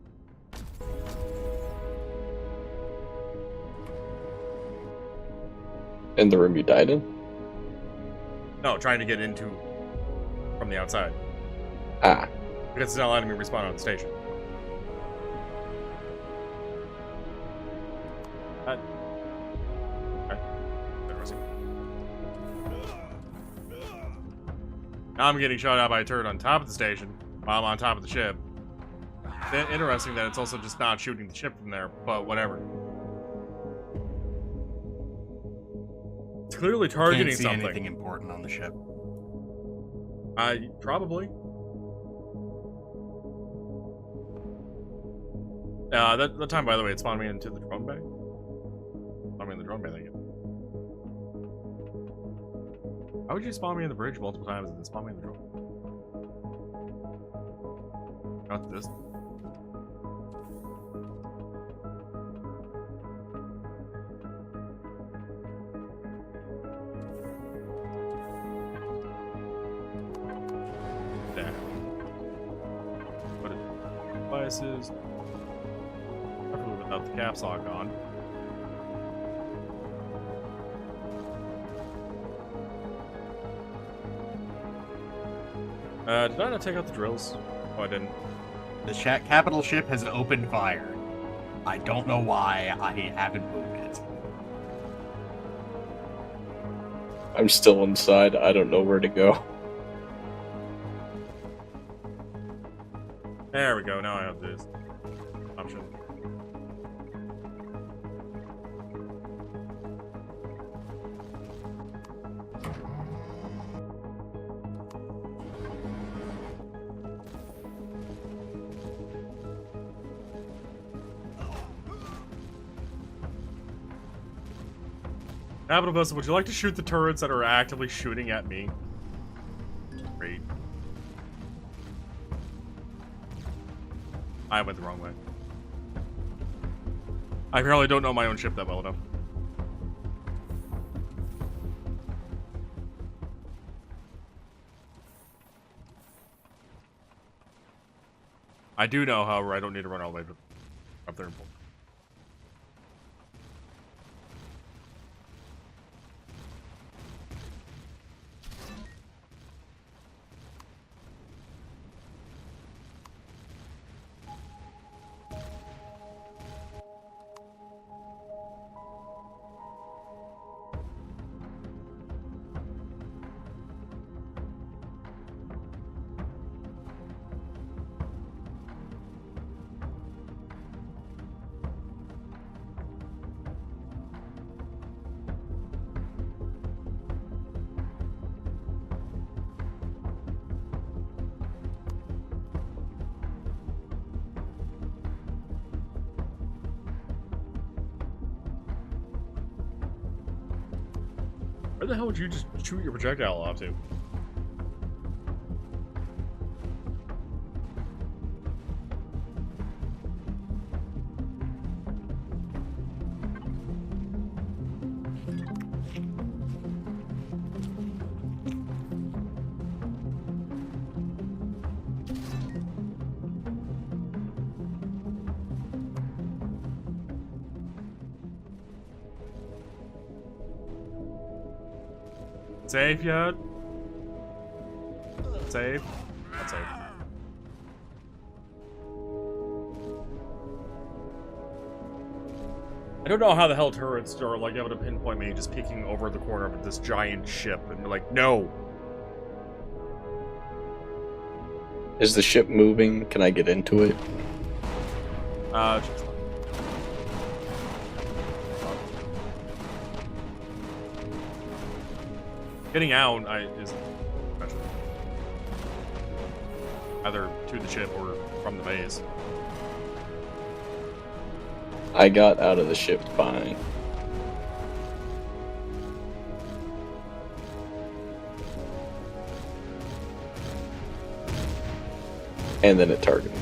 In the room you died in? No, trying to get into from the outside. Ah. Because it's not letting me respawn on the station. Okay. Interesting. Now I'm getting shot out by a turret on top of the station while I'm on top of the ship. Interesting that it's also just not shooting the ship from there, but whatever. It's clearly targeting Can't see something. anything important on the ship. Probably. That time, by the way, it spawned me into the drone bay. Spawned me in the drone bay again. How would you spawn me in the bridge multiple times and then spawn me in the drone? Not this. Damn. What is devices? Preferably without the caps lock on. Did I not take out the drills? Oh, I didn't. The capital ship has opened fire. I don't know why I haven't moved it. I'm still inside. I don't know where to go. There we go. Now I have this option. Capital Vessel, would you like to shoot the turrets that are actively shooting at me? Great. I went the wrong way. I apparently don't know my own ship that well enough. I do know, however, I don't need to run all the way up there. Where the hell would you just shoot your projectile off to? Safe yet? Safe? Not safe. I don't know how the hell turrets are like able to pinpoint me just peeking over the corner of this giant ship and be like, no! Is the ship moving? Can I get into it? Just getting out is either to the ship or from the base. I got out of the ship fine. And then it targeted me.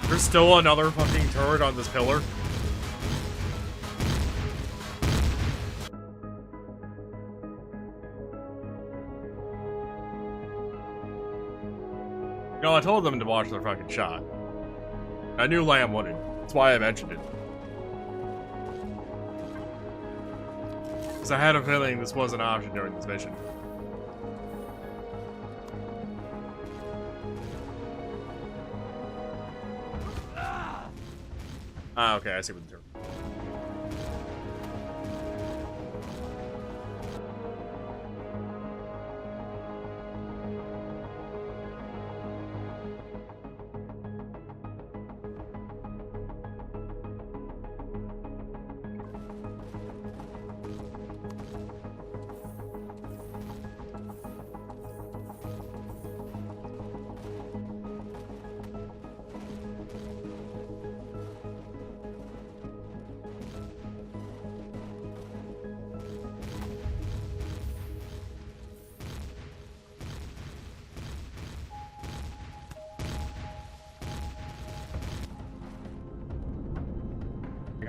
There's still another fucking turret on this pillar. No, I told them to watch their fucking shot. I knew Lamb wouldn't. That's why I mentioned it. Because I had a feeling this was an option during this mission. Ah, okay, I see what the turret.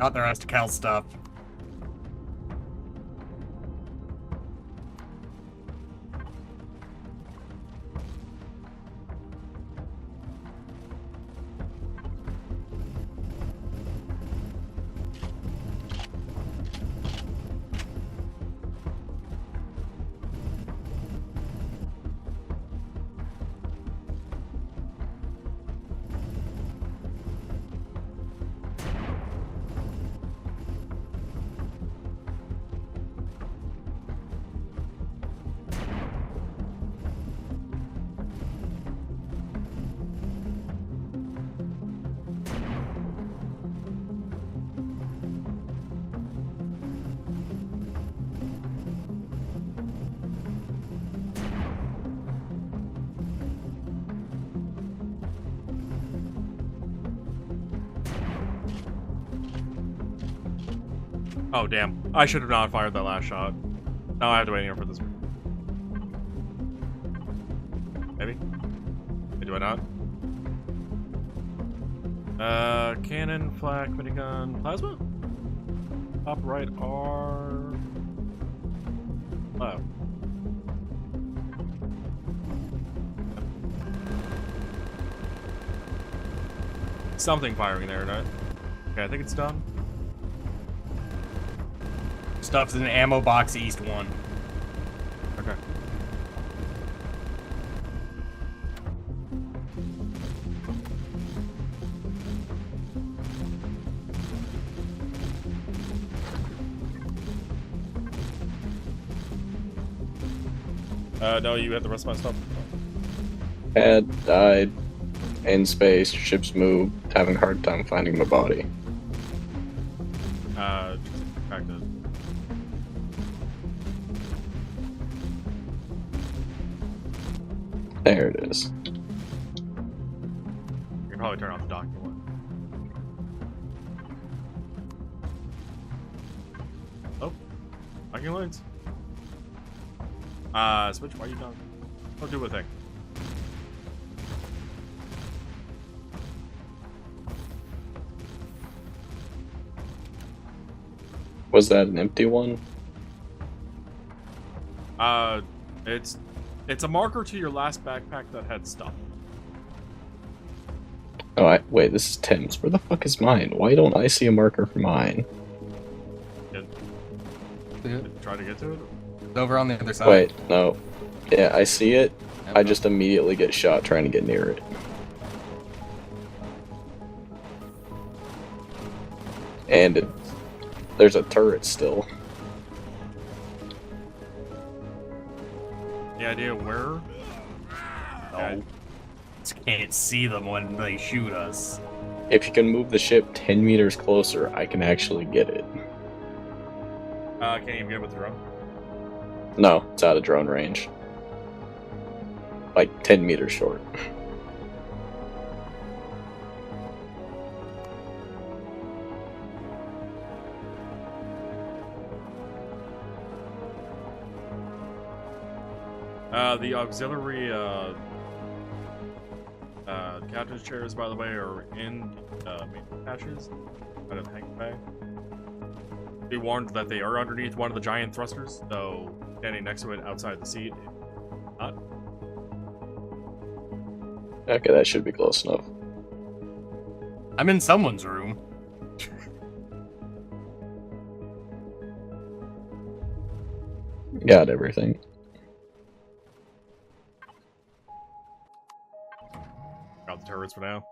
Got the rest of Cal's stuff. Oh, damn. I should have not fired that last shot. Now I have to wait here for this. Maybe? Do I not? Cannon, flak, minigun, plasma? Top right R. Oh. Something firing there, right? Okay, I think it's done. Stuff's in the ammo box east 1. Okay. No, you had the rest of my stuff. Had died in space, ships moved, having a hard time finding my body. Back to... There it is. You can probably turn off the docking one. Oh, docking lines. Switch, why are you done? Don't do a thing. Was that an empty one? It's a marker to your last backpack that had stuff. Oh, wait, this is Tim's. Where the fuck is mine? Why don't I see a marker for mine? Try to get to it? It's over on the other side. Wait, no. Yeah, I see it. I just immediately get shot trying to get near it. And there's a turret still. Any idea where? No. Just can't see them when they shoot us. If you can move the ship 10 meters closer, I can actually get it. Can't even get it with the drone. No, it's out of drone range. Like 10 meters short. The auxiliary captain's chairs, by the way, are in main hatches out of the hangar bay. Be warned that they are underneath one of the giant thrusters, so standing next to it outside the seat, not. Okay, that should be close enough. I'm in someone's room. Got everything. Got the turrets for now.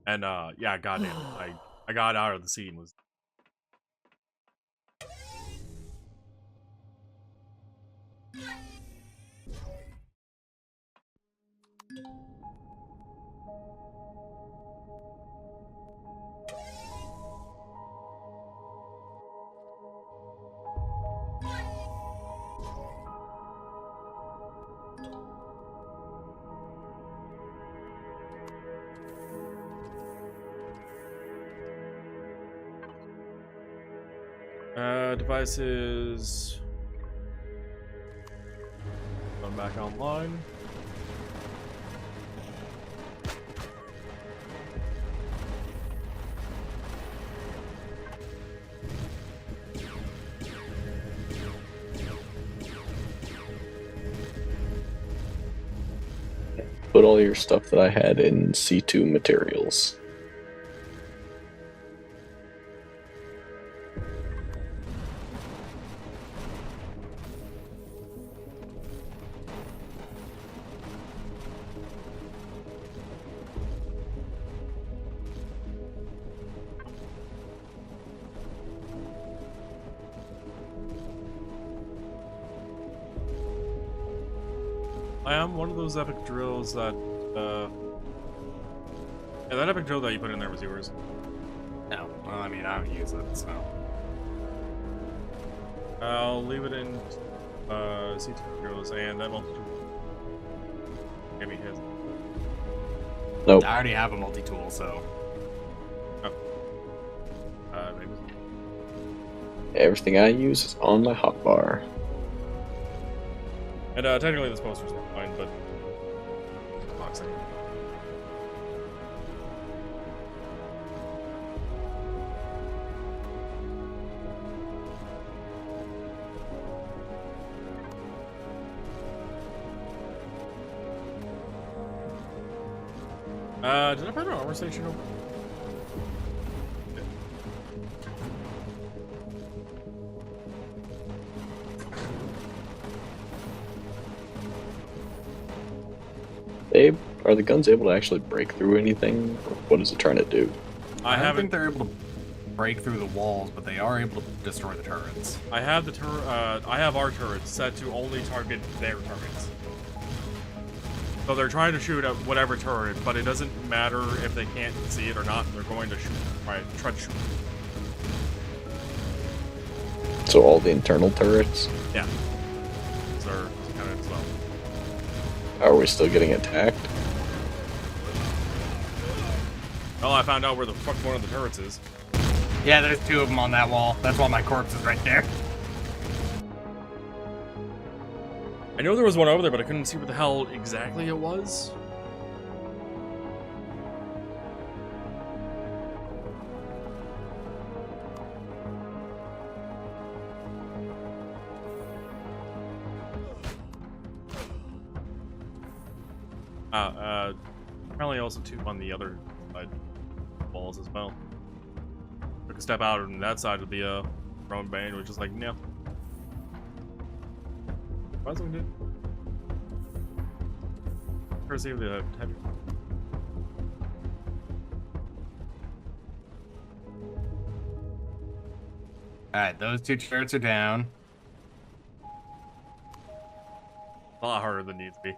And yeah, goddamn, I got out of the seat and was. Devices. Going back online. Put all your stuff that I had in C2 materials. I am one of those epic drills that, yeah, that epic drill that you put in there was yours. mean, I don't use it, so. I'll leave it in C2 goes, and that multi-tool. Give me his. Nope. I already have a multi-tool, so. Maybe. Everything I use is on my hotbar. And technically this poster's not fine, but boxing. Did I put an armor station over? Babe, are the guns able to actually break through anything? Or what is it trying to do? I don't think they're able to break through the walls, but they are able to destroy the turrets. I have the I have our turrets set to only target their targets. So they're trying to shoot at whatever turret, but it doesn't matter if they can't see it or not. They're going to shoot. Try to shoot. So all the internal turrets? Yeah. So they're kind of slow. Are we still getting attacked? Well, I found out where the fuck one of the turrets is. Yeah, there's 2 of them on that wall. That's why my corpse is right there. I know there was one over there, but I couldn't see what the hell exactly it was. Apparently also 2 on the other side walls as well. Took a step out on that side of the Roman band, which is like, no. Surprisingly did. Courtesy of the heavy. Alright, those 2 turrets are down. A lot harder than it needs to be.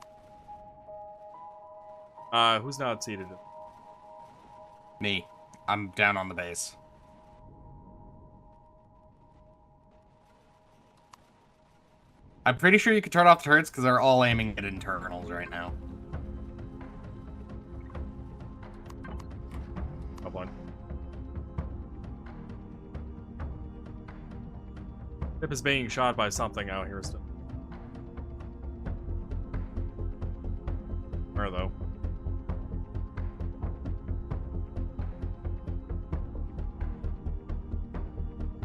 Who's not seated? Me. I'm down on the base. I'm pretty sure you can turn off the turrets because they're all aiming at internals right now. Up one. Ship is being shot by something out here still. Where though?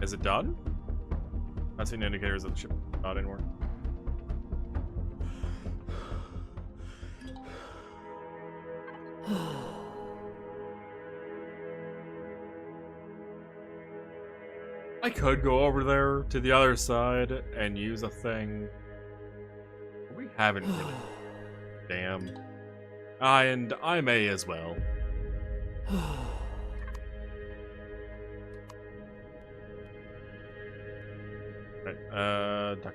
Is it done? Not seeing indicators that the ship is not anymore. I could go over there to the other side and use a thing. We haven't really. Damn. And I may as well. Right, duck.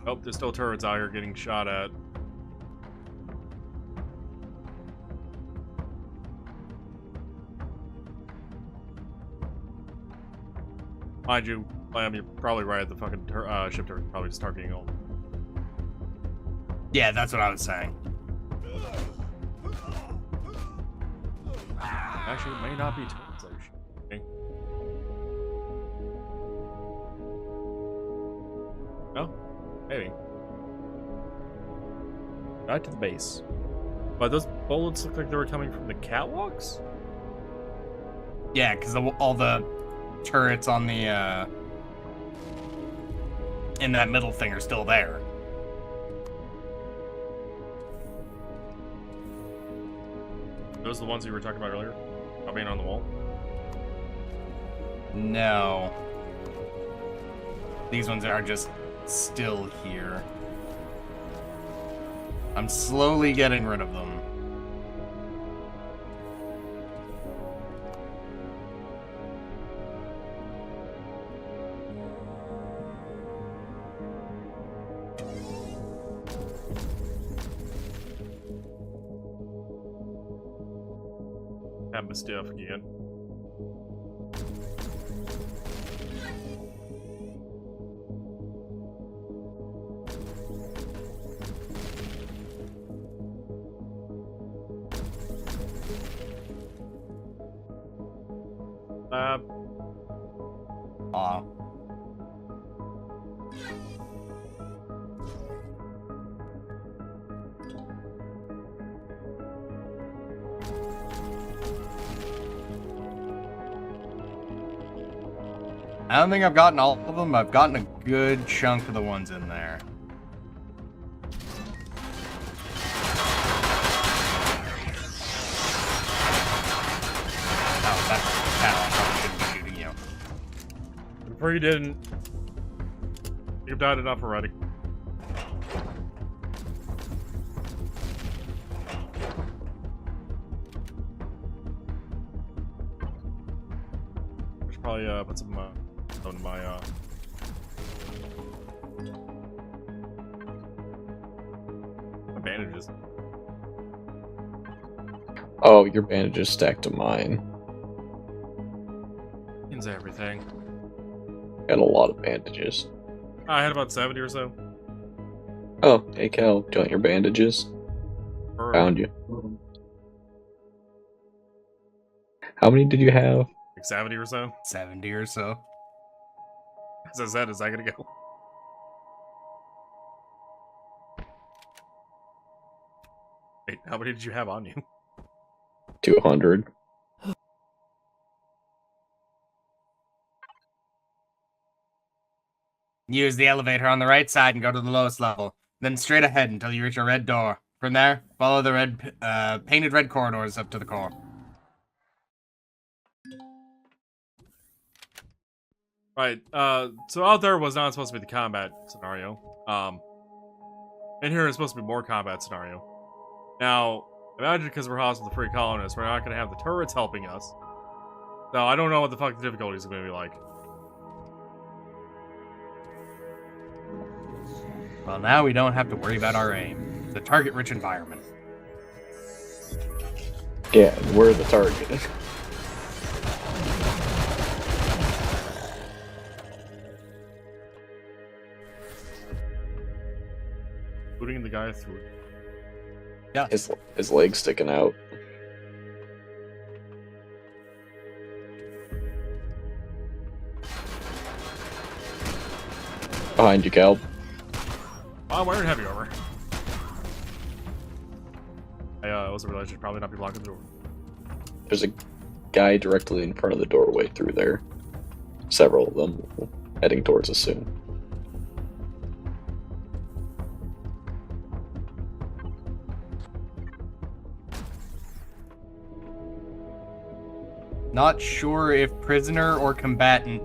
Oh, there's still turrets out here getting shot at. Mind you, you're probably right at the fucking ship turret. Probably just targeting all. Yeah, that's what I was saying. Actually, it may not be turrets. Okay. No? Maybe. Not to the base. But those bullets look like they were coming from the catwalks? Yeah, because all the turrets on the, in that middle thing are still there. Those are the ones you were talking about earlier? About being on the wall? No. These ones are just still here. I'm slowly getting rid of them. Have my stuff again. Aw. I don't think I've gotten all of them, but I've gotten a good chunk of the ones in there. Oh, that's I probably shouldn't be shooting you. Before you didn't. You've died enough already. I should probably put some on my bandages. Oh, your bandages stacked to mine. Means everything. Got a lot of bandages. I had about 70 or so. Oh, hey Cal, do you want your bandages? Found you. How many did you have? Like 70 or so. 70 or so. As I said, is that gonna go? Wait, how many did you have on you? 200. Use the elevator on the right side and go to the lowest level. Then straight ahead until you reach a red door. From there, follow the red, painted red corridors up to the core. Right, so out there was not supposed to be the combat scenario. In here is supposed to be more combat scenario. Now, imagine because we're hostile to free colonists, we're not going to have the turrets helping us. So I don't know what the fuck the difficulty is going to be like. Well, now we don't have to worry about our aim. The target-rich environment. Yeah, we're the target. Shooting the guy through. Yeah. His leg's sticking out. Behind you, Cal. Oh, wearing heavy armor. I also realized you'd probably not be blocking the door. There's a guy directly in front of the doorway through there. Several of them heading towards us soon. Not sure if prisoner or combatant.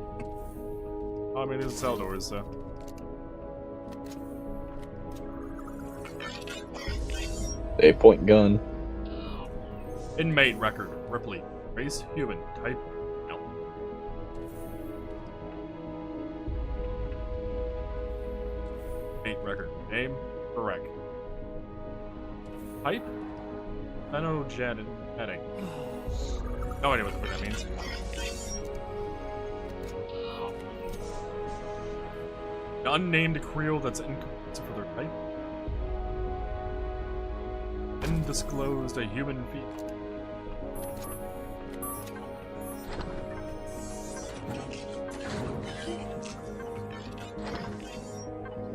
I mean, there's cell doors, so. They point gun. Inmate record, Ripley. Race, human. Type, no. Inmate record. Name, correct. Type? Phenogenetic. No idea what that means. An unnamed Creel that's incomplete for their type. Undisclosed, a human feat.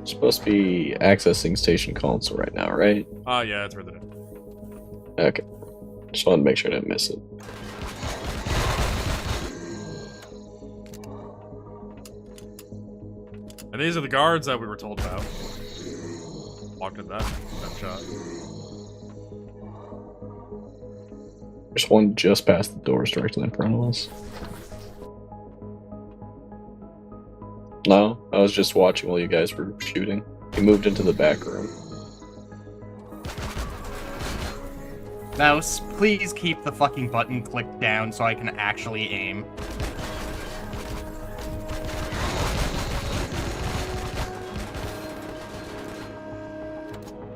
Supposed to be accessing station console right now, right? Yeah, it's further in. Okay. Just wanted to make sure I didn't miss it. And these are the guards that we were told about. Walked in that shot. There's one just past the doors directly in front of us. No, I was just watching while you guys were shooting. He moved into the back room. Mouse, please keep the fucking button clicked down so I can actually aim.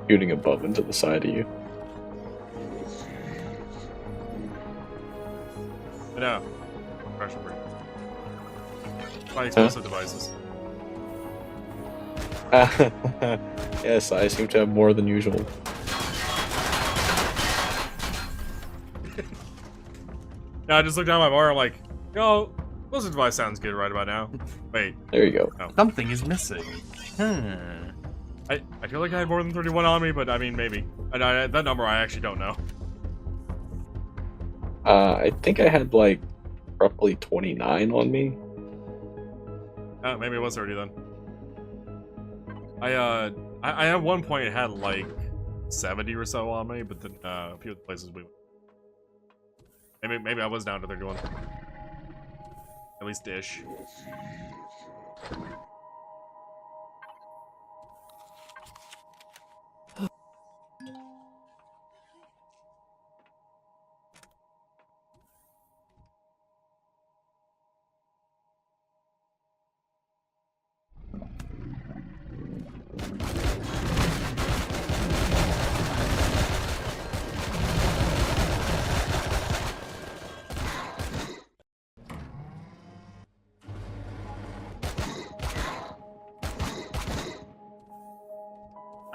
Shooting above and to the side of you. No. Pressure break. By explosive devices. Yes, I seem to have more than usual. Yeah, I just looked down my bar, I'm like, yo, explosive device sounds good right about now. Wait. There you go. No. Something is missing. I feel like I had more than 31 on me, but I mean, maybe. That number I actually don't know. I think I had like roughly 29 on me. Maybe it was 30 then. I at one point had like 70 or so on me, but then a few of the places we went. Maybe I was down to 31. At least ish.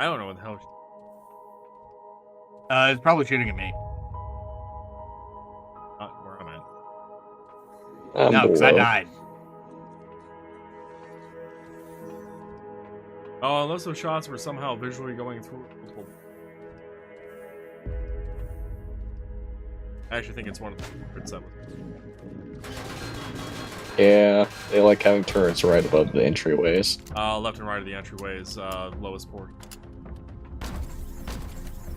I don't know what the hell. It's probably shooting at me. Not where I'm at. No, because I below. died. Oh, unless those shots were somehow visually going through multiple. I actually think it's one of the 7. Yeah, they like having turrets right above the entryways. Left and right of the entryways, lowest port.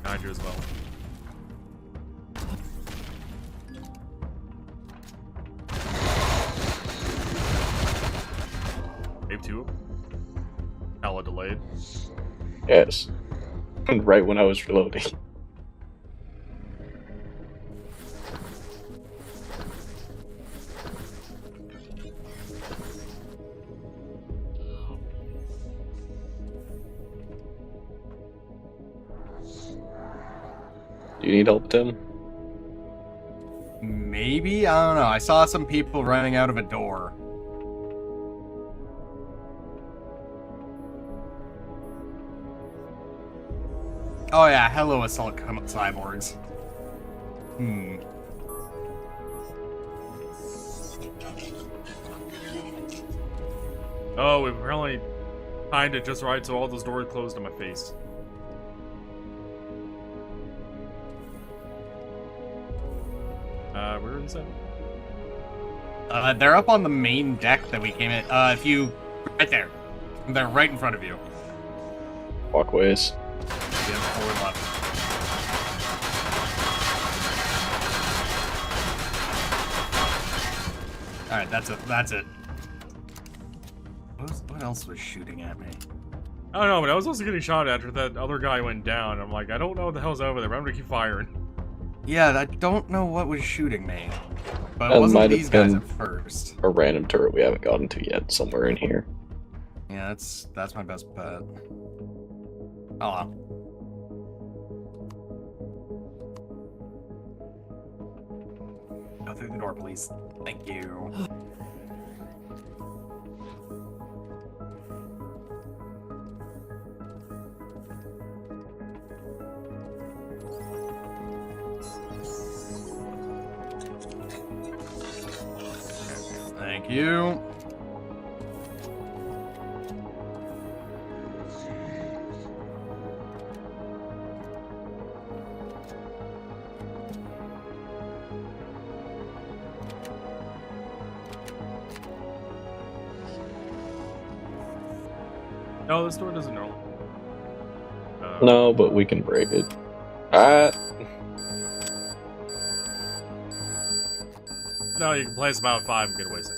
Behind you as well. Wave 2. Hella delayed. Yes. Right when I was reloading. Do you need help, Tim? Maybe? I don't know. I saw some people running out of a door. Oh yeah, hello assault cyborgs. Oh, we apparently timed it just right so all those doors closed in my face. Where is that? They're up on the main deck that we came in. If you... Right there. They're right in front of you. Walkways. Yeah, forward left. Alright, that's it. That's it. What else was shooting at me? I don't know, but I was also getting shot after that other guy went down. I'm like, I don't know what the hell's over there, but I'm gonna keep firing. Yeah, I don't know what was shooting me. But That it might wasn't have these guys been- at first. A random turret we haven't gotten to yet, somewhere in here. Yeah, that's my best bet. Oh well. Go through the door, please. Thank you. Thank you. No, this door doesn't know. No, but we can break it. Ah, No, you can place about 5 and get away safe.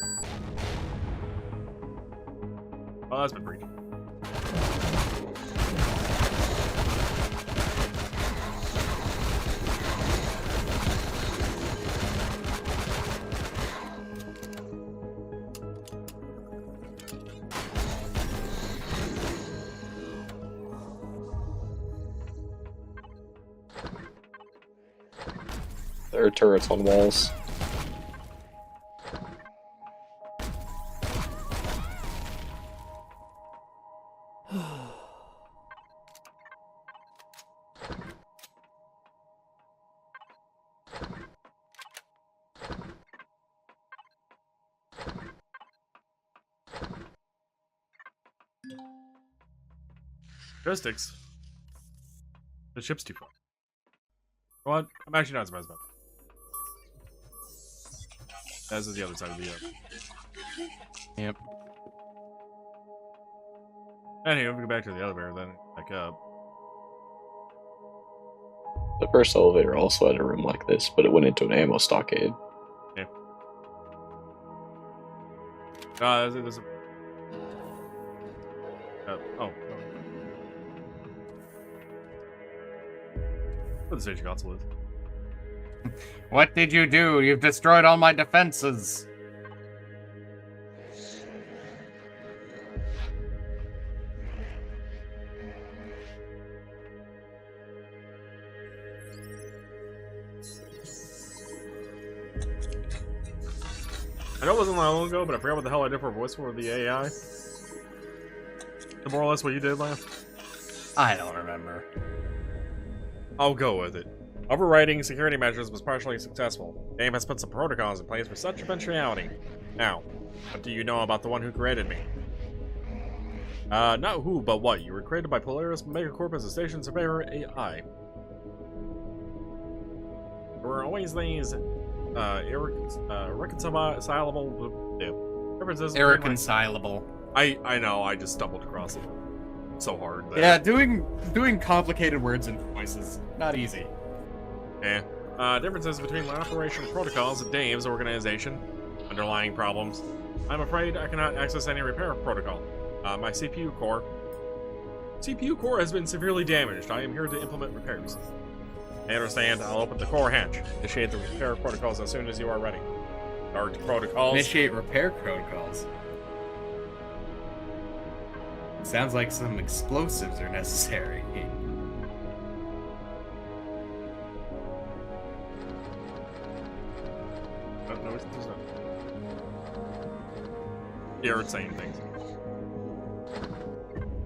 Oh, that's been breached. there are turrets on walls. Logistics? The ship's too far. What? I'm actually not surprised about that. This is the other side of the Yep. Anyway, if we go back to the elevator, then back up. The first elevator also had a room like this, but it went into an ammo stockade. Yeah. There's a... oh. Where the station console is. What did you do? You've destroyed all my defenses. I know it wasn't that long ago, but I forgot what the hell I did for a voice for the AI. More or less what you did, Lamb? I don't remember. I'll go with it. Overriding security measures was partially successful. The game has put some protocols in place for such eventuality. Now, what do you know about the one who created me? Not who, but what. You were created by Polaris Megacorp as a station surveyor AI. There were always these, irreconcilable differences. Irreconcilable. I know, I just stumbled across it so hard. There. Yeah, doing complicated words and voices, not easy. Yeah. Differences between my operational protocols and Dave's organization. Underlying problems. I'm afraid I cannot access any repair protocol. My CPU core has been severely damaged. I am here to implement repairs. I understand. I'll open the core hatch. Initiate the repair protocols as soon as you are ready. Start protocols. Initiate repair protocols. Sounds like some explosives are necessary. No, there's not. You're saying things.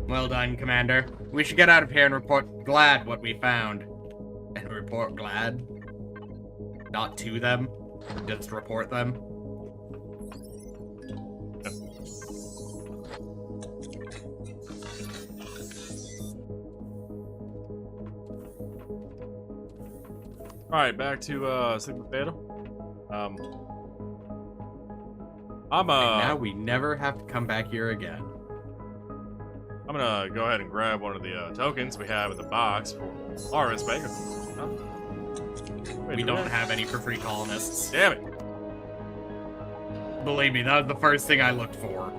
Well done, Commander. We should get out of here and report Glad what we found. And report Glad? Not to them? Just report them? Alright, back to Sigma Beta. And now we never have to come back here again. I'm gonna go ahead and grab one of the tokens we have in the box for Lawrence Baker. Huh? Wait, We don't have any for free colonists. Damn it! Believe me, that was the first thing I looked for.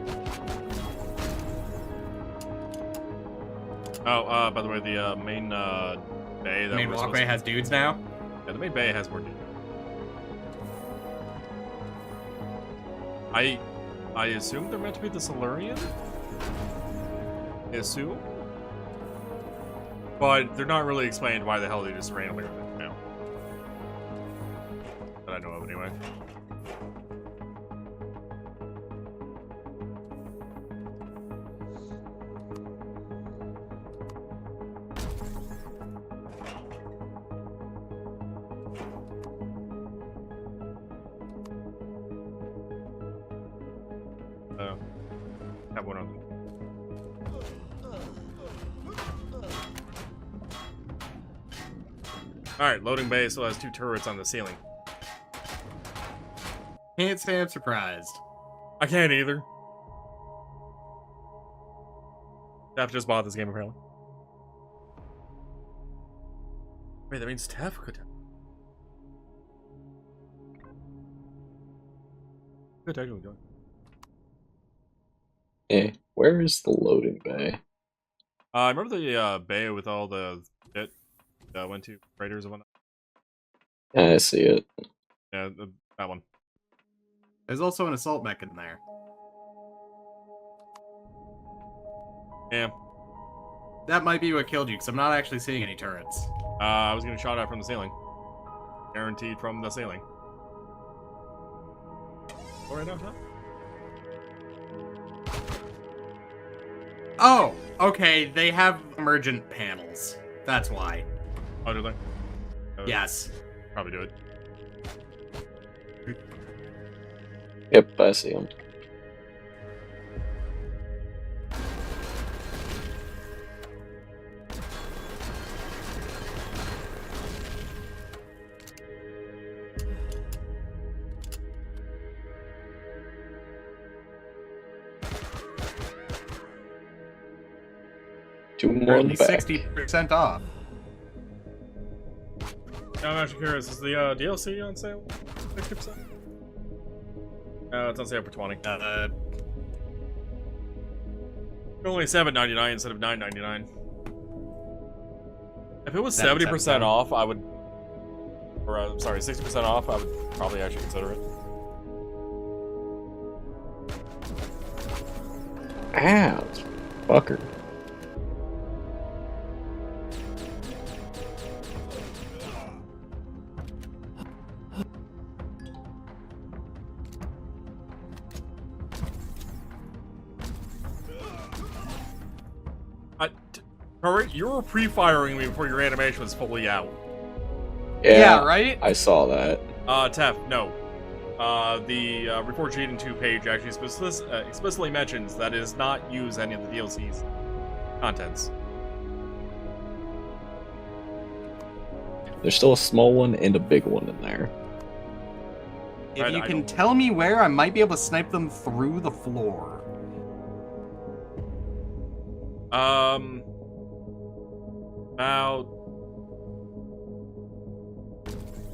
Oh, by the way, the main bay that Main we're walkway has dudes now? Yeah, the main bay has more dudes. I assume they're meant to be the Silurian? I assume? But they're not really explained why the hell they just randomly are there now. That I know of, anyway. Have one on. Alright, loading bay still has 2 turrets on the ceiling. Can't say I'm surprised. I can't either. Steph just bought this game, apparently. Wait, that means Steph could technically do it. Where is the loading bay? I remember the bay with all the shit that went to raiders and whatnot. I see it. Yeah, that one. There's also an assault mech in there. Yeah. That might be what killed you, because I'm not actually seeing any turrets. I was getting shot at from the ceiling. Guaranteed from the ceiling. Oh, right now, huh? Oh, okay, they have emergent panels. That's why. Oh, do they? Yes. Probably do it. Yep, I see him. Two more in Currently the back. 60% off. I'm actually curious, is the DLC on sale? 60%? It's on sale for 20. Only $7.99 instead of $9.99. If it was 70% off, I would... Or, I'm sorry, 60% off, I would probably actually consider it. Ouch. Fucker. Hurry, you were pre-firing me before your animation was fully out. Yeah, right? I saw that. Tef, no. The Report Sheet in 2 page actually explicitly mentions that it does not use any of the DLC's contents. There's still a small one and a big one in there. If you can tell me where, I might be able to snipe them through the floor. About...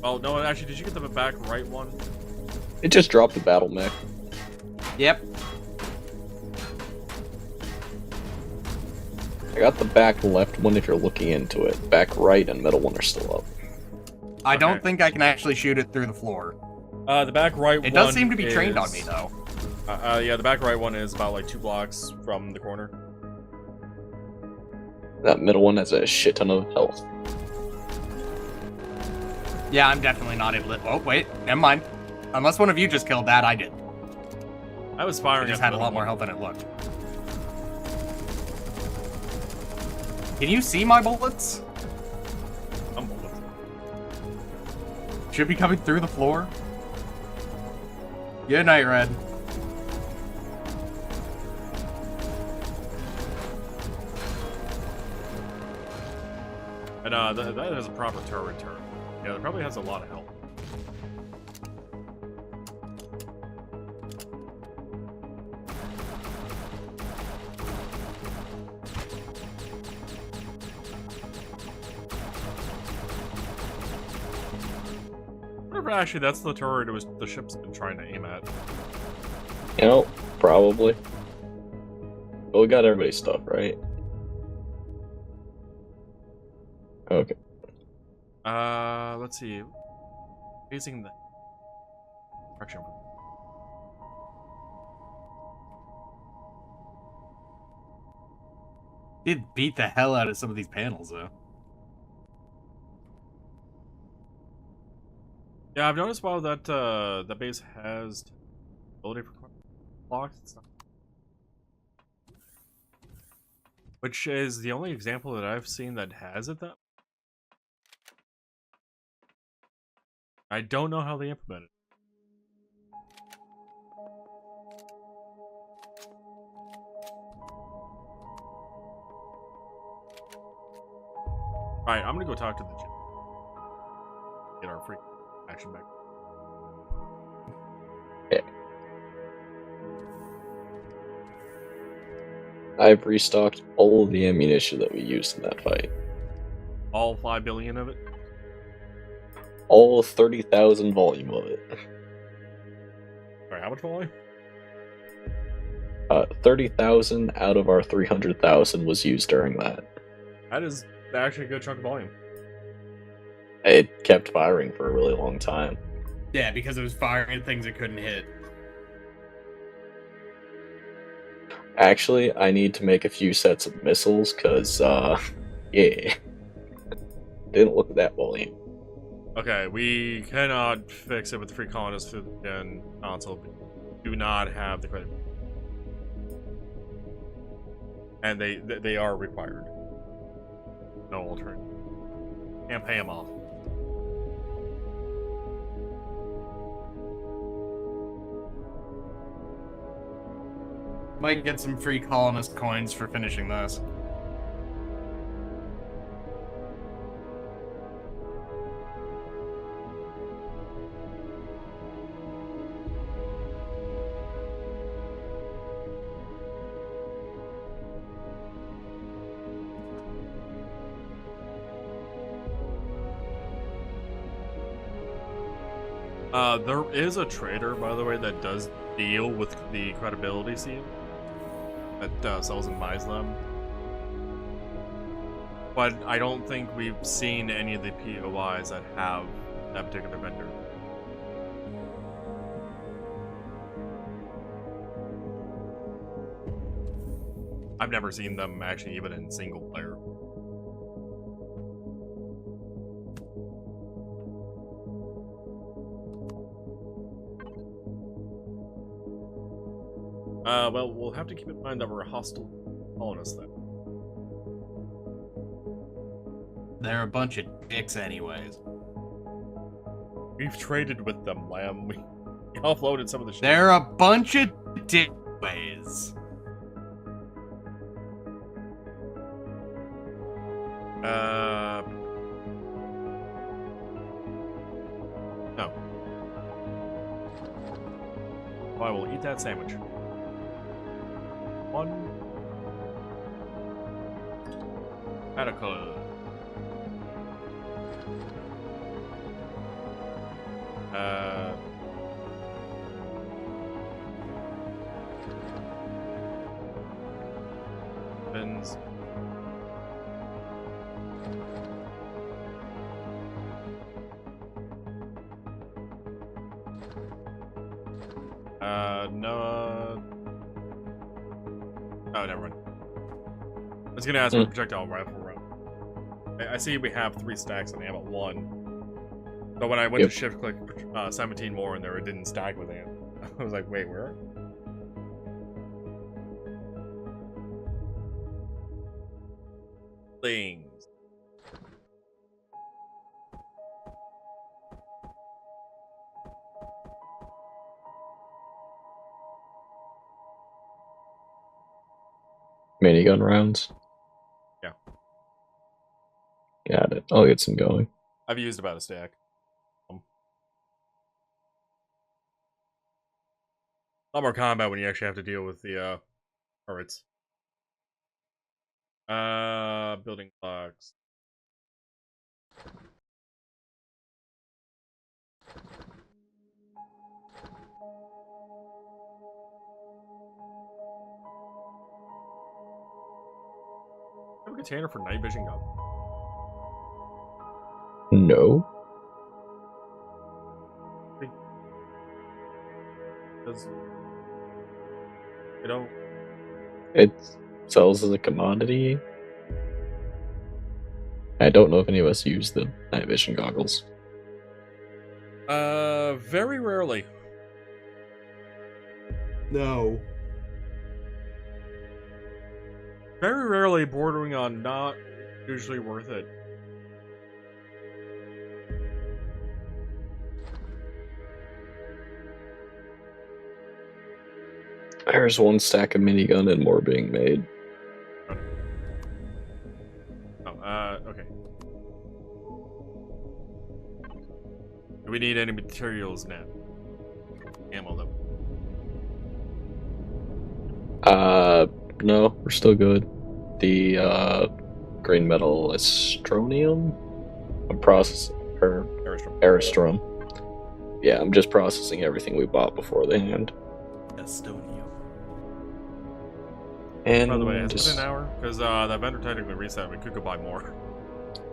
Oh, no, actually, did you get the back right one? It just dropped the battle mech. Yep. I got the back left one if you're looking into it. Back right and middle one are still up. I don't think I can actually shoot it through the floor. The back right one It does seem to be trained on me, though. Yeah, the back right one is about, like, 2 blocks from the corner. That middle one has a shit ton of health. Yeah, I'm definitely not able to... Oh, wait. Never mind. Unless one of you just killed that, I did. I was firing It just at had the a lot more one. health than it looked. Can you see my bullets? I'm bullets. Should be coming through the floor. Good night, Red. And that has a proper turret. Yeah, that probably has a lot of health. Whatever, actually, that's the turret the ship's been trying to aim at. You know, probably. But we got everybody's stuff, right? Okay. Let's see. Facing the direction. Did beat the hell out of some of these panels, though. Yeah, I've noticed while that the base has ability for blocks, it's not. Which is the only example that I've seen that has it. That I don't know how they implement it. Alright, I'm gonna go talk to the gym. Get our free action back. Okay. I've restocked all of the ammunition that we used in that fight. All 5 billion of it? All 30,000 volume of it. Sorry, how much volume? 30,000 out of our 300,000 was used during that. That is actually a good chunk of volume. It kept firing for a really long time. Yeah, because it was firing at things it couldn't hit. Actually, I need to make a few sets of missiles, because, yeah. Didn't look at that volume. Okay, we cannot fix it with the free colonists through the gen console. We do not have the credit. And they are required. No alternative. Can't pay them off. Might get some free colonist coins for finishing this. There is a trader, by the way, that does deal with the credibility seal. That sells and buys them. But I don't think we've seen any of the POIs that have that particular vendor. I've never seen them actually even in single player. Well, we'll have to keep in mind that we're a hostile colonist then. They're a bunch of dicks anyways. We've traded with them, Lamb. We offloaded some of the shit. They're a bunch of dickways. No. I will eat that sandwich. One. Attica. Bins. No. Oh, never mind. I was gonna ask for a projectile rifle round. I see we have 3 stacks on ammo 1. But when I went to shift click 17 more in there, it didn't stack with ammo. I was like, wait, where? Things. Minigun rounds. Yeah. Got it. I'll get some going. I've used about a stack. A lot more combat when you actually have to deal with the turrets. Building blocks. Have a container for night vision gun. No. Because you don't. It sells as a commodity. I don't know if any of us use the night vision goggles. Very rarely. No. Very rarely, bordering on not usually worth it. There's 1 stack of minigun and more being made. Oh, okay. Do we need any materials now? Ammo though. No, we're still good. The green metal estronium. I'm processing or Aristrum. Yeah, I'm just processing everything we bought before the hand. Estonia. And by the way, has it been an hour? Because that vendor technically reset. We could go buy more.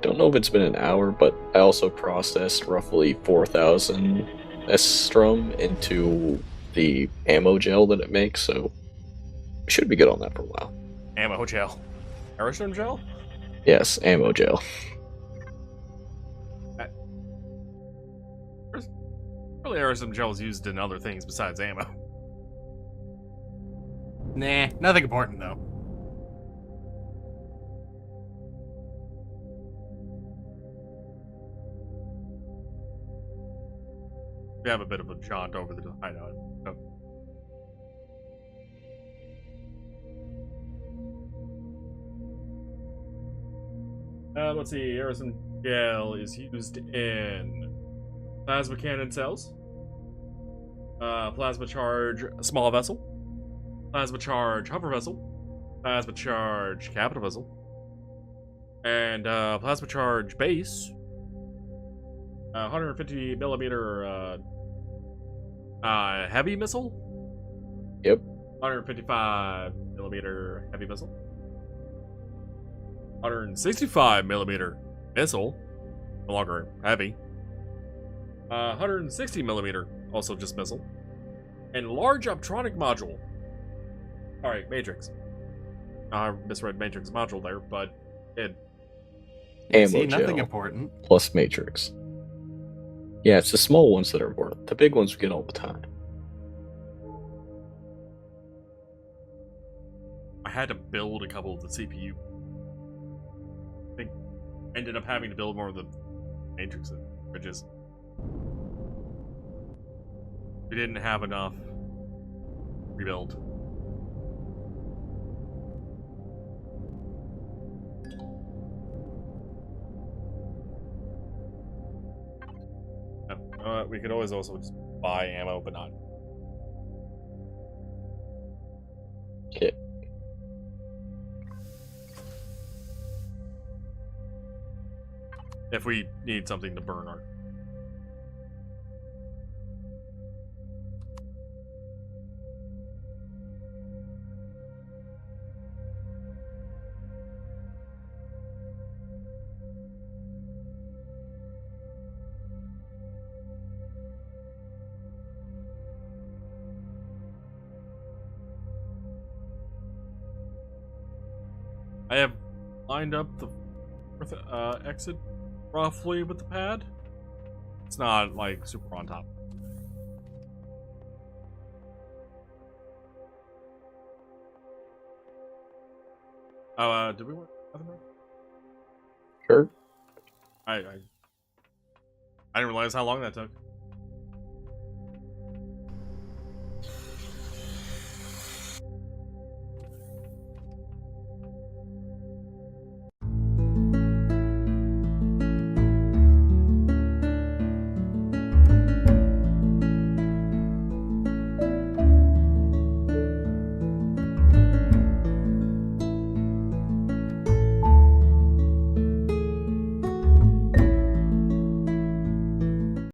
Don't know if it's been an hour, but I also processed roughly 4,000 estrum into the ammo gel that it makes, so we should be good on that for a while. Ammo gel. Aerostone gel? Yes, ammo gel. Really, aerostone gel is used in other things besides ammo. Nah, nothing important though. We have a bit of a jaunt over the hideout. So. Let's see. Aerosol gel is used in plasma cannon cells, plasma charge small vessel, plasma charge hover vessel, plasma charge capital vessel, and plasma charge base. 150 millimeter Heavy missile? Yep. 155 millimeter heavy missile. 165 millimeter missile. No longer heavy. 160 millimeter, also just missile. And large optronic module. Alright, Matrix. I misread Matrix module there, but it. Ammo See, nothing gel important. plus Matrix. Yeah, it's the small ones that are important. The big ones we get all the time. I had to build a couple of the CPU. I think ended up having to build more of the Matrix bridges. We didn't have enough rebuild. We could always also just buy ammo, but not. Okay. If we need something to burn our. I have lined up the exit roughly with the pad. It's not like super on top. Oh, did we work? Sure. I didn't realize how long that took.